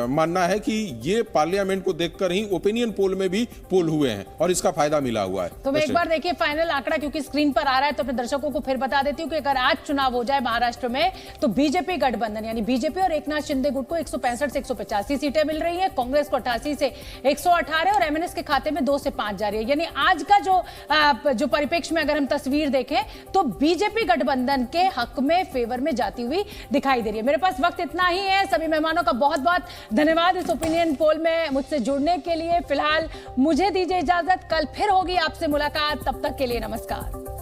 मानना है कि ये पार्लियामेंट को देखकर ही ओपिनियन पोल में भी पोल हुए हैं और इसका फायदा मिला हुआ है। तो मैं एक बार देखिए फाइनल आंकड़ा, क्योंकि स्क्रीन पर आ रहा है, तो अपने दर्शकों को फिर बता देती हूँ कि अगर आज चुनाव हो जाए महाराष्ट्र में तो बीजेपी गठबंधन यानी बीजेपी और एकनाथ शिंदे गुट को 165 से 185 सीटें मिल रही है, कांग्रेस को 88 से 118 और एमएनएस के खाते में 2 से 5 जा रही है। यानी आज का जो परिप्रेक्ष्य में अगर हम तस्वीर देखें तो बीजेपी गठबंधन के हक में, फेवर में जाती हुई दिखाई दे रही है। मेरे पास वक्त इतना ही है। सभी मेहमानों का बहुत बहुत धन्यवाद इस ओपिनियन पोल में मुझसे जुड़ने के लिए। फिलहाल मुझे दीजिए इजाजत, कल फिर होगी आपसे मुलाकात, तब तक के लिए नमस्कार।